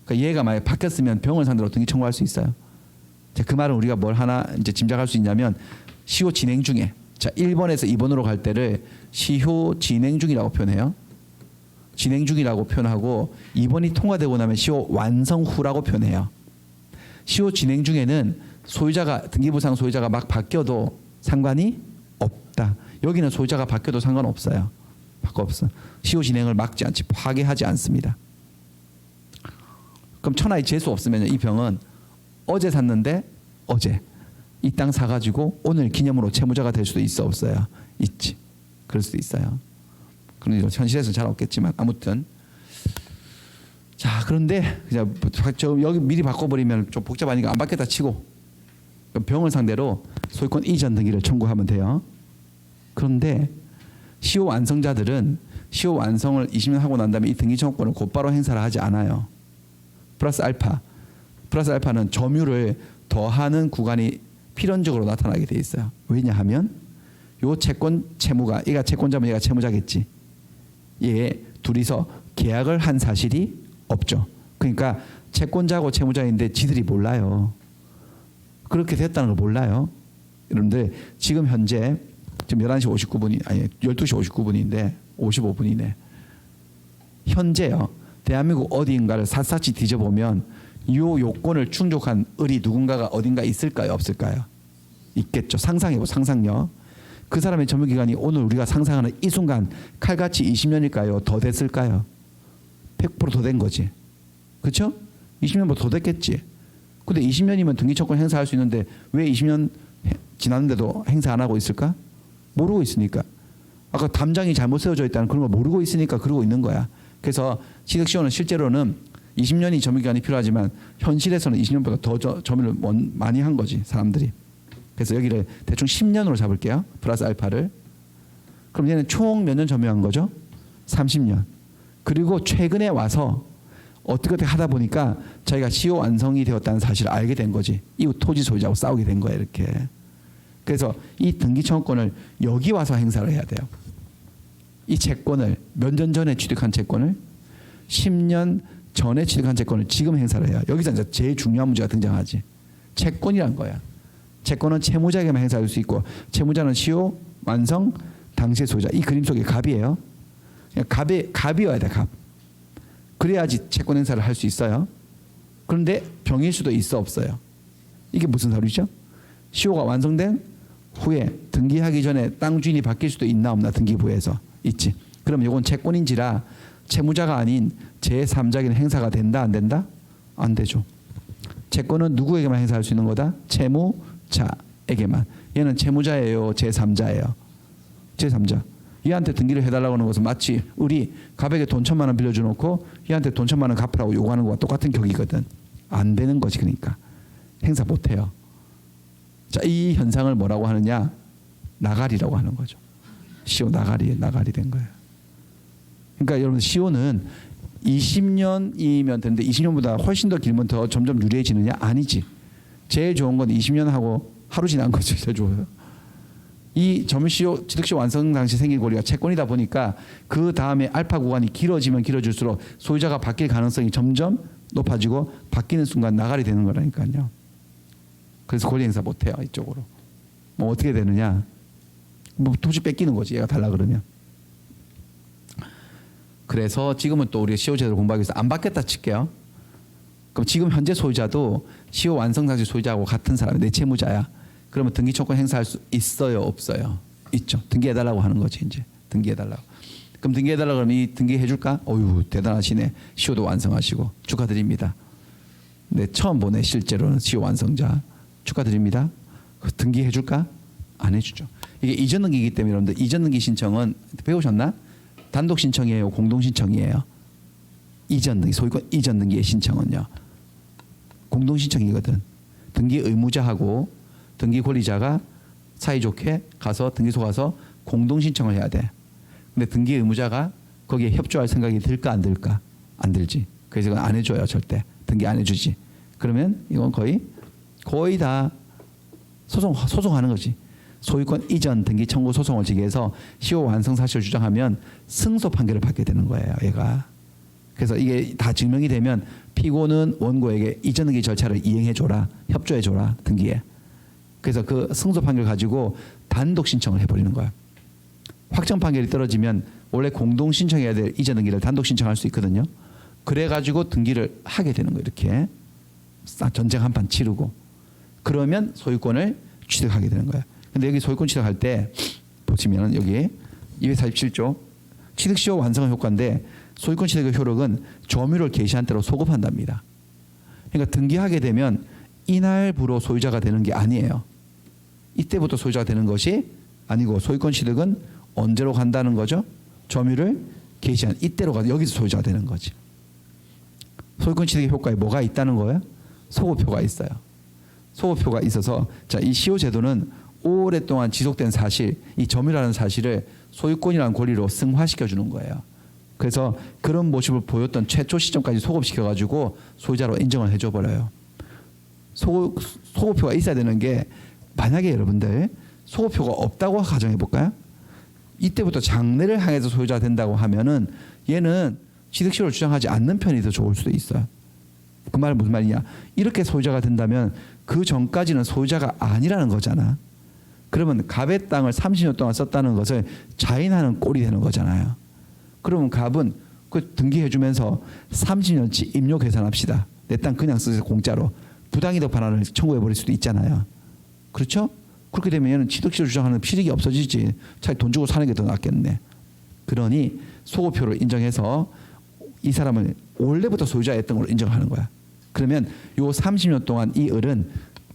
[SPEAKER 1] 그러니까 얘가 만약 바뀌었으면 병을 상대로 등기 청구할 수 있어요. 자, 그 말은 우리가 뭘 하나 이제 짐작할 수 있냐면 시효 진행 중에 자 1번에서 2번으로 갈 때를 시효 진행 중이라고 표현해요. 진행 중이라고 표현하고 2번이 통과되고 나면 시효 완성 후라고 표현해요. 시효 진행 중에는 소유자가 등기부상 소유자가 막 바뀌어도 상관이 없다. 여기는 소유자가 바뀌어도 상관없어요. 없어. 시효 진행을 막지 않지 파괴하지 않습니다. 그럼 천하의 재수 없으면 이 병은 어제 샀는데 어제 이 땅 사가지고 오늘 기념으로 채무자가 될 수도 있어 없어요? 있지. 그럴 수도 있어요. 그런데 현실에서는 잘 없겠지만 아무튼 자 그런데 그냥 저 여기 미리 바꿔버리면 좀 복잡하니까 안 바뀌었다 치고 병을 상대로 소유권 이전 등기를 청구하면 돼요. 그런데 시효 완성자들은 시효 완성을 20년 하고 난 다음에 이 등기 청구권을 곧바로 행사를 하지 않아요. 플러스 알파는 점유를 더하는 구간이 필연적으로 나타나게 돼 있어요. 왜냐하면 요 채권 채무가 얘가 채권자면 얘가 채무자겠지. 얘 둘이서 계약을 한 사실이 없죠. 그러니까 채권자고 채무자인데 지들이 몰라요. 그렇게 됐다는 걸 몰라요. 여러분들 지금 현재 지금 11시 59분이 아니 12시 59분인데 55분이네. 현재요. 대한민국 어디인가를 샅샅이 뒤져보면 이 요건을 충족한 을이 누군가가 어딘가 있을까요? 없을까요? 있겠죠. 상상해보 상상력. 그 사람의 점유기간이 오늘 우리가 상상하는 이 순간 칼같이 20년일까요? 더 됐을까요? 100% 더 된 거지. 그렇죠? 20년보다 더 됐겠지. 근데 20년이면 등기청구권 행사할 수 있는데 왜 20년 지났는데도 행사 안 하고 있을까? 모르고 있으니까. 아까 담장이 잘못 세워져 있다는 그런 걸 모르고 있으니까 그러고 있는 거야. 그래서 취득시효는 실제로는 20년이 점유기간이 필요하지만 현실에서는 20년보다 더 점유를 많이 한 거지 사람들이. 그래서 여기를 대충 10년으로 잡을게요. 플러스 알파를. 그럼 얘는 총 몇 년 점유한 거죠? 30년. 그리고 최근에 와서 어떻게 하다 보니까 자기가 시효 완성이 되었다는 사실을 알게 된 거지. 이 토지 소유자하고 싸우게 된 거야 이렇게. 그래서 이 등기청구권을 여기 와서 행사를 해야 돼요. 이 채권을 몇 년 전에 취득한 채권을 10년 전에 취득한 채권을 지금 행사를 해요. 여기서 이제 제일 중요한 문제가 등장하지. 채권이란 거야. 채권은 채무자에게만 행사할 수 있고 채무자는 시효 완성 당시의 소유자. 이 그림 속에 갑이에요. 갑이어야 돼. 갑. 그래야지 채권 행사를 할 수 있어요. 그런데 병일 수도 있어 없어요. 이게 무슨 소리죠? 시효가 완성된 후에 등기하기 전에 땅 주인이 바뀔 수도 있나 없나 등기부에서 있지. 그럼 이건 채권인지라 채무자가 아닌 제3자에게는 행사가 된다 안 된다? 안 되죠. 채권은 누구에게만 행사할 수 있는 거다? 채무자에게만. 얘는 채무자예요, 제3자예요. 제3자. 얘한테 등기를 해달라고 하는 것은 마치 우리 갑에게 돈 1,000만 원 빌려줘 놓고 얘한테 돈 1,000만 원 갚으라고 요구하는 것과 똑같은 격이거든. 안 되는 거지. 그러니까 행사 못해요. 자, 이 현상을 뭐라고 하느냐? 나가리라고 하는 거죠. 시효 나가리 된 거예요. 그러니까 여러분 시효는 20년이면 되는데 20년보다 훨씬 더 길면 더 점점 유리해지느냐? 아니지. 제일 좋은 건 20년 하고 하루 지난 거죠. 제일 좋아요. 이 점유시효, 취득시효 완성 당시 생긴 권리가 채권이다 보니까 그 다음에 알파 구간이 길어지면 길어질수록 소유자가 바뀔 가능성이 점점 높아지고 바뀌는 순간 나가리 되는 거라니까요. 그래서 권리 행사 못해요. 이쪽으로. 뭐 어떻게 되느냐? 뭐 토지 뺏기는 거지. 얘가 달라 그러면. 그래서 지금은 또 우리가 시효제도를 공부하기 위해서 안 바뀌었다 칠게요. 그럼 지금 현재 소유자도 시효 완성 당시 소유자하고 같은 사람이 내 채무자야. 그러면 등기청구 행사할 수 있어요, 없어요? 있죠. 등기해달라고 하는 거지 이제. 등기해달라고. 그럼 등기해달라고 그러면 이 등기해줄까? 어휴 대단하시네. 시효도 완성하시고 축하드립니다. 네, 처음 보네 실제로는 시효 완성자. 축하드립니다. 등기해줄까? 안 해주죠. 이게 이전 등기이기 때문에 여러분들 이전 등기 신청은 배우셨나? 단독 신청이에요, 공동 신청이에요. 이전 등기, 소유권 이전 등기의 신청은요. 공동 신청이거든. 등기 의무자하고 등기 권리자가 사이좋게 가서 등기소 가서 공동 신청을 해야 돼. 근데 등기 의무자가 거기에 협조할 생각이 들까 안 들까? 안 들지. 그래서 이건 안 해줘요 절대. 등기 안 해주지. 그러면 이건 거의 다 소송하는 거지. 소유권 이전 등기 청구 소송을 제기해서 시효 완성 사실을 주장하면 승소 판결을 받게 되는 거예요. 얘가. 그래서 이게 다 증명이 되면 피고는 원고에게 이전 등기 절차를 이행해줘라. 협조해줘라. 등기에. 그래서 그 승소 판결 가지고 단독 신청을 해버리는 거야. 확정 판결이 떨어지면 원래 공동 신청해야 될 이전 등기를 단독 신청할 수 있거든요. 그래가지고 등기를 하게 되는 거예요. 이렇게 전쟁 한판 치르고 그러면 소유권을 취득하게 되는 거예요. 근데 여기 소유권 취득할 때 보시면 여기 247조 취득시효 완성의 효과인데 소유권 취득의 효력은 점유를 개시한 때로 소급한답니다. 그러니까 등기하게 되면 이날부로 소유자가 되는 게 아니에요. 이때부터 소유자가 되는 것이 아니고 소유권 취득은 언제로 간다는 거죠? 점유를 개시한 이때로 가 여기서 소유자가 되는 거지. 소유권 취득의 효과에 뭐가 있다는 거예요? 소급효가 있어요. 소급효가 있어서 자, 이 시효 제도는 오랫동안 지속된 사실, 이 점유라는 사실을 소유권이라는 권리로 승화시켜 주는 거예요. 그래서 그런 모습을 보였던 최초 시점까지 소급시켜가지고 소유자로 인정을 해줘 버려요. 소급효가 있어야 되는 게 만약에 여러분들 소급효가 없다고 가정해 볼까요? 이때부터 장래를 향해서 소유자가 된다고 하면은 얘는 취득시효를 주장하지 않는 편이 더 좋을 수도 있어요. 그 말은 무슨 말이냐? 이렇게 소유자가 된다면 그 전까지는 소유자가 아니라는 거잖아. 그러면 갑의 땅을 30년 동안 썼다는 것을 자인하는 꼴이 되는 거잖아요. 그러면 갑은 그 등기해주면서 30년치 임료 계산합시다. 내 땅 그냥 쓰세요 공짜로. 부당이득 반환을 청구해버릴 수도 있잖아요. 그렇죠? 그렇게 되면 얘는 취득시효 주장하는 필익이 없어지지. 차라리 돈 주고 사는 게 더 낫겠네. 그러니 소급효를 인정해서 이 사람을 원래부터 소유자였던 걸로 인정하는 거야. 그러면 요 30년 동안 이 을은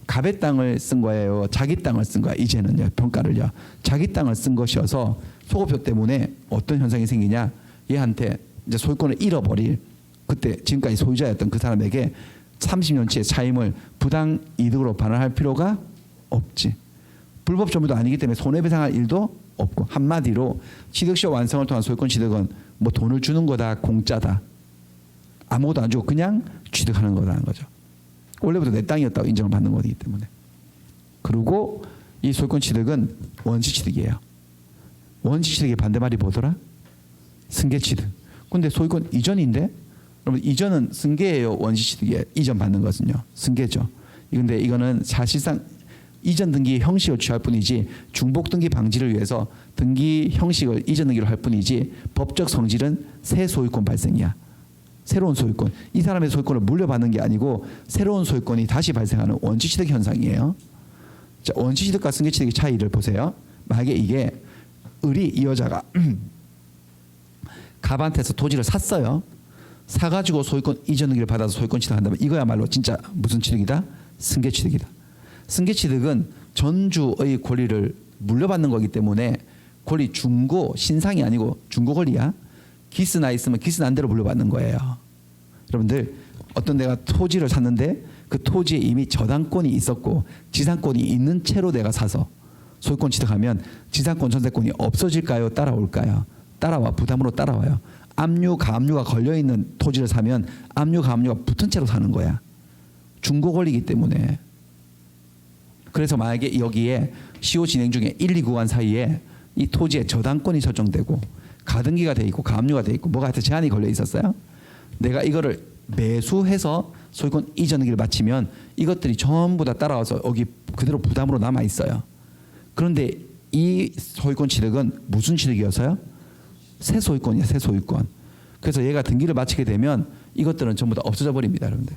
[SPEAKER 1] 갑의 땅을 쓴 거예요. 자기 땅을 쓴 거야. 이제는요. 평가를요. 자기 땅을 쓴 것이어서 소급효 때문에 어떤 현상이 생기냐. 얘한테 이제 소유권을 잃어버릴 그때 지금까지 소유자였던 그 사람에게 30년치의 차임을 부당 이득으로 반환할 필요가 없지. 불법 점유도 아니기 때문에 손해배상할 일도 없고 한마디로 취득시효 완성을 통한 소유권 취득은 뭐 돈을 주는 거다 공짜다. 아무것도 안 주고 그냥 취득하는 거라는 거죠. 원래부터 내 땅이었다고 인정을 받는 거기 때문에. 그리고 이 소유권 취득은 원시 취득이에요. 원시 취득의 반대말이 뭐더라? 승계 취득. 근데 소유권 이전인데 여러분 이전은 승계예요, 원시 취득이에요. 이전 받는 것은요. 승계죠. 근데 이거는 사실상 이전 등기 형식을 취할 뿐이지 중복 등기 방지를 위해서 등기 형식을 이전 등기로 할 뿐이지 법적 성질은 새 소유권 발생이야. 새로운 소유권. 이 사람의 소유권을 물려받는 게 아니고 새로운 소유권이 다시 발생하는 원시 취득 현상이에요. 자, 원시 취득과 승계 취득의 차이를 보세요. 만약에 이게 을이 이 여자가 갑한테서 토지를 샀어요. 사가지고 소유권 이전 등기를 받아서 소유권 취득한다면 이거야말로 진짜 무슨 취득이다? 승계 취득이다. 승계 취득은 전주의 권리를 물려받는 거기 때문에 권리 중고 신상이 아니고 중고 권리야. 기스 나 있으면 기스 난 대로 물려받는 거예요. 여러분들 어떤 데가 토지를 샀는데 그 토지에 이미 저당권이 있었고 지상권이 있는 채로 내가 사서 소유권 취득하면 지상권 전세권이 없어질까요? 따라올까요? 따라와. 부담으로 따라와요. 압류 가압류가 걸려있는 토지를 사면 압류 가압류가 붙은 채로 사는 거야. 중고 권리이기 때문에. 그래서 만약에 여기에 시효 진행 중에 1, 2 구간 사이에 이 토지에 저당권이 설정되고 가등기가 돼 있고 가압류가 돼 있고 뭐가 하여튼 제한이 걸려 있었어요. 내가 이거를 매수해서 소유권 이전기를 마치면 이것들이 전부 다 따라와서 여기 그대로 부담으로 남아 있어요. 그런데 이 소유권 취득은 무슨 취득이어서요? 새 소유권이야, 새 소유권. 그래서 얘가 등기를 마치게 되면 이것들은 전부 다 없어져 버립니다, 여러분들.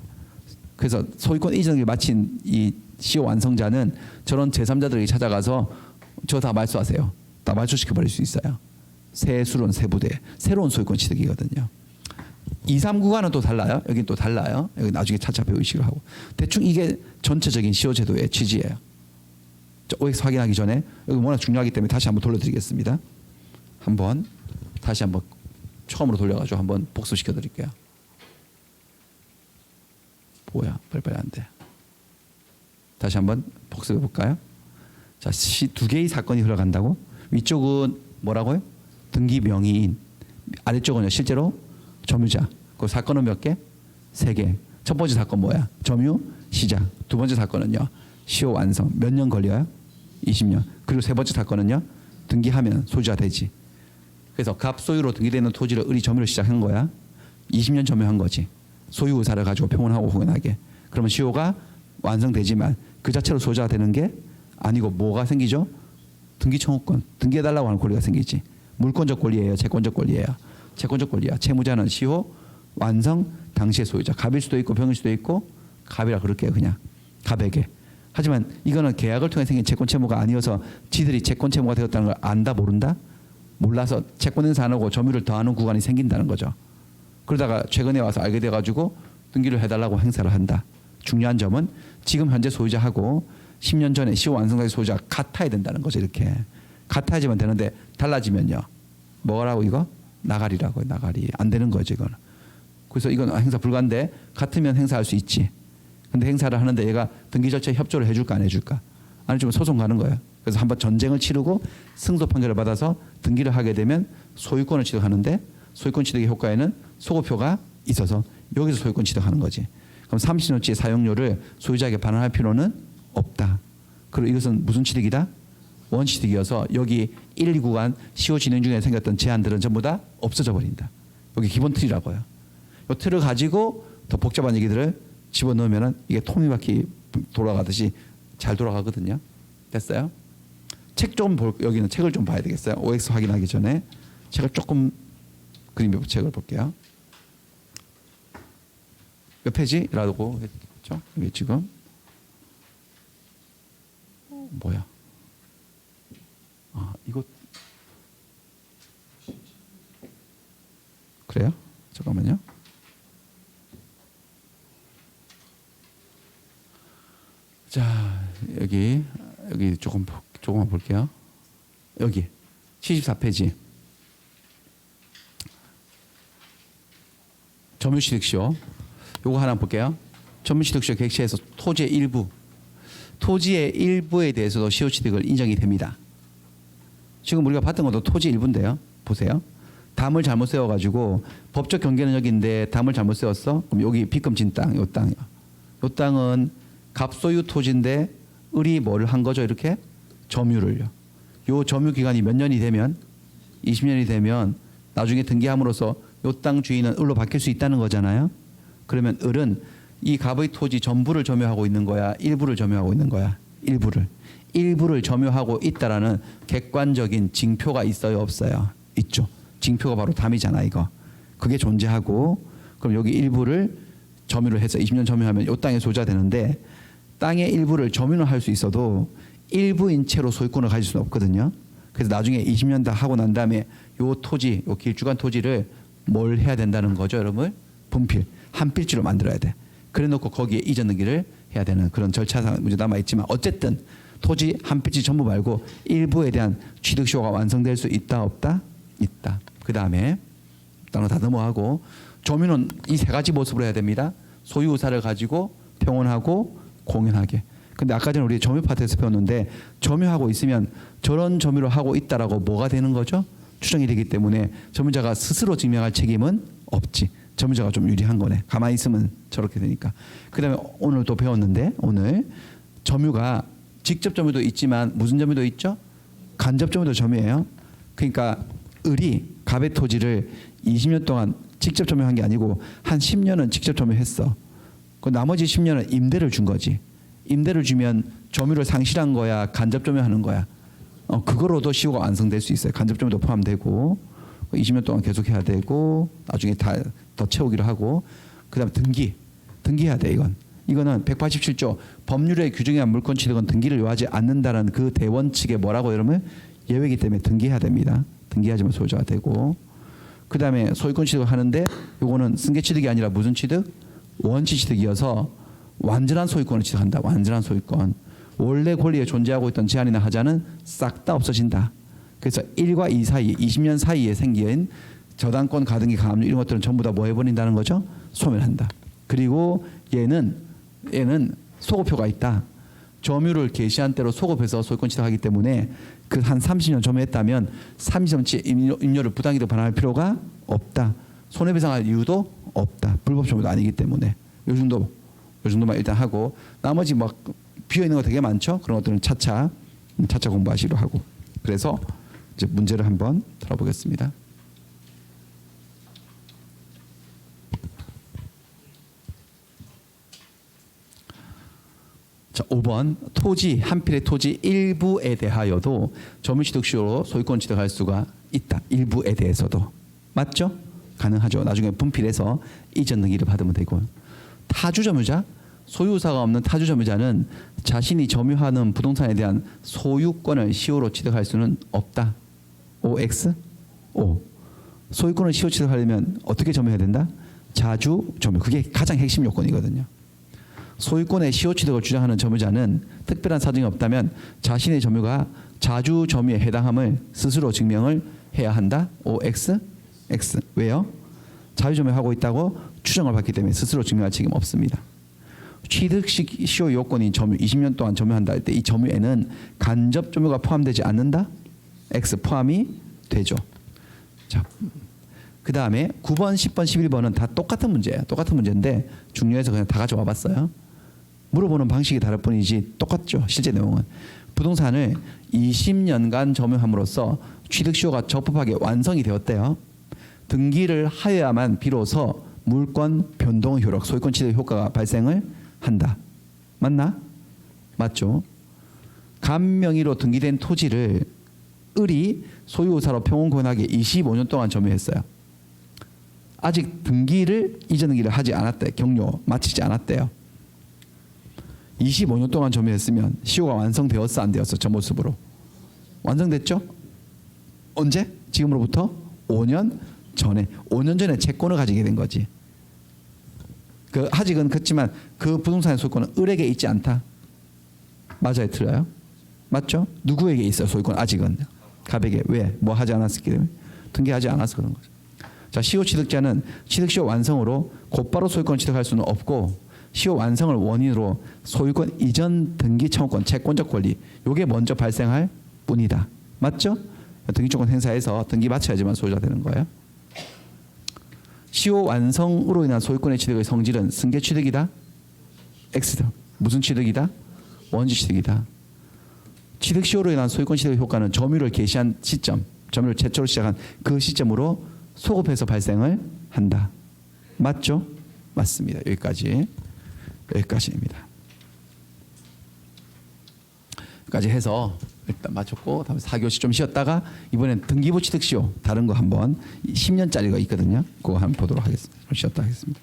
[SPEAKER 1] 그래서 소유권 이전기를 마친 이 시효 완성자는 저런 제3자들에게 찾아가서 저 다 말소하세요. 다 말소시켜 버릴 수 있어요. 새 수론 새 부대 새로운 소유권 취득이거든요. 2, 3 구간은 또 달라요. 여긴 또 달라요. 여기 나중에 차차 배우시기로 하고. 대충 이게 전체적인 시효 제도의 취지예요. OX 확인하기 전에 여기 워낙 중요하기 때문에 다시 한번 돌려드리겠습니다. 다시 한번 처음으로 돌려가지고 한번 복습시켜 드릴게요. 뭐야, 빨리빨리 안 돼. 다시 한번 복습해 볼까요? 자, 두 개의 사건이 흘러간다고. 위쪽은 뭐라고요? 등기 명의인. 아래쪽은요, 실제로 점유자. 그 사건은 몇 개? 3개. 첫 번째 사건 뭐야? 점유 시작. 두 번째 사건은요, 시효 완성. 몇 년 걸려요? 20년. 그리고 세 번째 사건은요, 등기하면 소유자 되지. 그래서 갑소유로 등기되는 토지를 을이 점유를 시작한 거야. 20년 점유한 거지. 소유 의사를 가지고 평온하고 공연하게. 그러면 시효가 완성되지만 그 자체로 소유자가 되는 게 아니고 뭐가 생기죠? 등기 청구권. 등기해달라고 하는 권리가 생기지. 물권적 권리예요? 채권적 권리예요? 채권적 권리야. 채무자는 시효 완성 당시의 소유자. 갑일 수도 있고 병일 수도 있고 갑이라 그럴게요. 그냥 갑에게. 하지만 이거는 계약을 통해 생긴 채권 채무가 아니어서 지들이 채권 채무가 되었다는 걸 안다 모른다? 몰라서 채권 행사 안 하고 점유를 더하는 구간이 생긴다는 거죠. 그러다가 최근에 와서 알게 돼가지고 등기를 해달라고 행사를 한다. 중요한 점은 지금 현재 소유자하고 10년 전에 시효 완성자의 소유자가 같아야 된다는 거죠. 이렇게 같아야지만 되는데 달라지면요. 뭐라고 이거? 나가리라고요. 나가리. 안 되는 거죠. 이거는. 그래서 이건 행사 불가인데 같으면 행사할 수 있지. 근데 행사를 하는데 얘가 등기 절차에 협조를 해줄까 안 해줄까? 안 해주면 소송 가는 거예요. 그래서 한번 전쟁을 치르고 승소 판결을 받아서 등기를 하게 되면 소유권을 취득하는데 소유권 취득의 효과에는 소급표가 있어서 여기서 소유권 취득하는 거지. 그럼 30년치의 사용료를 소유자에게 반환할 필요는 없다. 그리고 이것은 무슨 취득이다? 원취득이어서 여기 1, 2 구간 시효 진행 중에 생겼던 제한들은 전부 다 없어져 버린다. 여기 기본 틀이라고요. 이 틀을 가지고 더 복잡한 얘기들을 집어넣으면 이게 토미바퀴 돌아가듯이 잘 돌아가거든요. 됐어요? 책 좀 여기는 책을 좀 봐야 되겠어요. OX 확인하기 전에 책을 조금 그림 책을 볼게요. 몇 페이지라고 했죠? 이게 지금 뭐야? 아, 이거 그래요? 잠깐만요. 자, 여기 조금만 볼게요. 여기 74페이지. 점유취득시효. 요거 하나 볼게요. 점유취득시효 객체에서 토지의 일부에 대해서도 시효취득을 인정이 됩니다. 지금 우리가 봤던 것도 토지 일부인데요. 보세요. 담을 잘못 세워가지고 법적 경계는 여기인데 담을 잘못 세웠어. 그럼 여기 빚금진 땅, 요 땅이요. 요 땅은 갑소유 토지인데 을이 뭐를 한 거죠? 이렇게 점유를요. 요 점유 기간이 몇 년이 되면 20년이 되면 나중에 등기함으로써 요 땅 주인은 을로 바뀔 수 있다는 거잖아요. 그러면 을은 이 갑의 토지 전부를 점유하고 있는 거야? 일부를 점유하고 있는 거야? 일부를 점유하고 있다라는 객관적인 징표가 있어요? 없어요? 있죠. 징표가 바로 담이잖아 이거. 그게 존재하고 그럼 여기 일부를 점유를 해서 20년 점유하면 요 땅의 소유자 되는데 땅의 일부를 점유는 할 수 있어도 일부인 채로 소유권을 가질 수는 없거든요. 그래서 나중에 20년 다 하고 난 다음에 요 토지, 요 길쭉한 토지를 뭘 해야 된다는 거죠, 여러분? 분필, 한 필지로 만들어야 돼. 그래 놓고 거기에 이전 등기를 해야 되는 그런 절차상 문제 남아 있지만 어쨌든 토지 한 필지 전부 말고 일부에 대한 취득시효가 완성될 수 있다 없다? 있다. 그 다음에 다른 거 다 넘어가고 점유는 이 세 가지 모습으로 해야 됩니다. 소유 의사를 가지고 평온하고 공연하게. 근데 아까 전에 우리 점유 파트에서 배웠는데 점유하고 있으면 저런 점유를 하고 있다라고 뭐가 되는 거죠? 추정이 되기 때문에 점유자가 스스로 증명할 책임은 없지. 점유자가 좀 유리한 거네. 가만히 있으면 저렇게 되니까. 그다음에 오늘 또 배웠는데 오늘 점유가 직접 점유도 있지만 무슨 점유도 있죠? 간접 점유도 점유예요. 그러니까 을이 갑의 토지를 20년 동안 직접 점유한 게 아니고 한 10년은 직접 점유했어. 그 나머지 10년은 임대를 준 거지. 임대를 주면 점유를 상실한 거야, 간접 점유하는 거야. 그거로도 시효가 완성될 수 있어요. 간접 점유도 포함되고 20년 동안 계속 해야 되고 나중에 다 더 채우기로 하고 그다음에 등기해야 돼. 이거는 187조 법률의 규정에 의한 물권 취득은 등기를 요하지 않는다는 그 대원칙에 뭐라고 여러분 예외이기 때문에 등기해야 됩니다. 등기하지만 소유자가 되고 그다음에 소유권 취득을 하는데 요거는 승계 취득이 아니라 무슨 취득? 원시 취득이어서 완전한 소유권을 취득한다. 완전한 소유권. 원래 권리에 존재하고 있던 제한이나 하자는 싹 다 없어진다. 그래서 1과 2 사이, 20년 사이에 생긴 저당권, 가등기, 가압류 이런 것들은 전부 다 뭐 해버린다는 거죠? 소멸한다. 그리고 얘는 소급효가 있다. 점유를 개시한 때로 소급해서 소유권 취득하기 때문에 그 한 30년 점유했다면 30년치 임료를 부당이득 반환할 필요가 없다. 손해배상할 이유도 없다. 불법 점유도 아니기 때문에 요 정도만 일단 하고 나머지 막 비어 있는 거 되게 많죠. 그런 것들은 차차 공부하시려 하고. 그래서 이제 문제를 한번 들어보겠습니다. 자, 5번 토지 한 필의 토지 일부에 대하여도 점유취득시효로 소유권 취득할 수가 있다. 일부에 대해서도 맞죠? 가능하죠. 나중에 분필해서 이전 등기를 받으면 되고. 타주점유자 소유사가 없는 타주점유자는 자신이 점유하는 부동산에 대한 소유권을 시효로 취득할 수는 없다. OX? O. 소유권을 시효 취득하려면 어떻게 점유해야 된다? 자주 점유. 그게 가장 핵심 요건이거든요. 소유권의 시효 취득을 주장하는 점유자는 특별한 사정이 없다면 자신의 점유가 자주 점유에 해당함을 스스로 증명을 해야 한다. OX? X. 왜요? 자주 점유하고 있다고 추정을 받기 때문에 스스로 증명할 책임 없습니다. 취득 시효 요건인 점유 20년 동안 점유한다 할 때 이 점유에는 간접 점유가 포함되지 않는다. X 포함이 되죠. 자, 그 다음에 9번, 10번, 11번은 다 똑같은 문제예요. 똑같은 문제인데 중요해서 그냥 다 가져와 봤어요. 물어보는 방식이 다를 뿐이지 똑같죠. 실제 내용은. 부동산을 20년간 점유함으로써 취득 시효가 적법하게 완성이 되었대요. 등기를 하여야만 비로소 물권 변동 효력, 소유권 취득 효과가 발생을 한다. 맞나? 맞죠. 간명의로 등기된 토지를 을이 소유의사로 평온권하게 25년 동안 점유했어요. 아직 등기를 이전 등기를 하지 않았대. 경료 마치지 않았대요. 25년 동안 점유했으면 시효가 완성되었어 안 되었어? 저 모습으로 완성됐죠? 언제? 지금으로부터 5년 전에. 5년 전에 채권을 가지게 된 거지. 그 아직은 그렇지만 그 부동산의 소유권은 을에게 있지 않다. 맞아요, 틀려요? 맞죠? 누구에게 있어요? 소유권 아직은 갑에게. 왜? 뭐 하지 않았기 때문에 등기하지 않아서 그런 거죠. 자, 시효 취득자는 취득 시효 완성으로 곧바로 소유권 취득할 수는 없고 시효 완성을 원인으로 소유권 이전 등기 청구권, 채권적 권리 요게 먼저 발생할 뿐이다. 맞죠? 등기조건 행사해서 등기 마쳐야지만 소유자 되는 거예요. 시효 완성으로 인한 소유권의 취득의 성질은 승계 취득이다. X다. 무슨 취득이다? 원시 취득이다. 취득 시효로 인한 소유권 취득의 효과는 점유를 개시한 시점, 점유를 최초로 시작한 그 시점으로 소급해서 발생을 한다. 맞죠? 맞습니다. 여기까지입니다. 여기까지 해서 일단 마쳤고 다음에 4교시 좀 쉬었다가 이번엔 등기부 취득시효 다른 거 한번 10년짜리가 있거든요. 그거 한번 보도록 하겠습니다. 쉬었다 하겠습니다.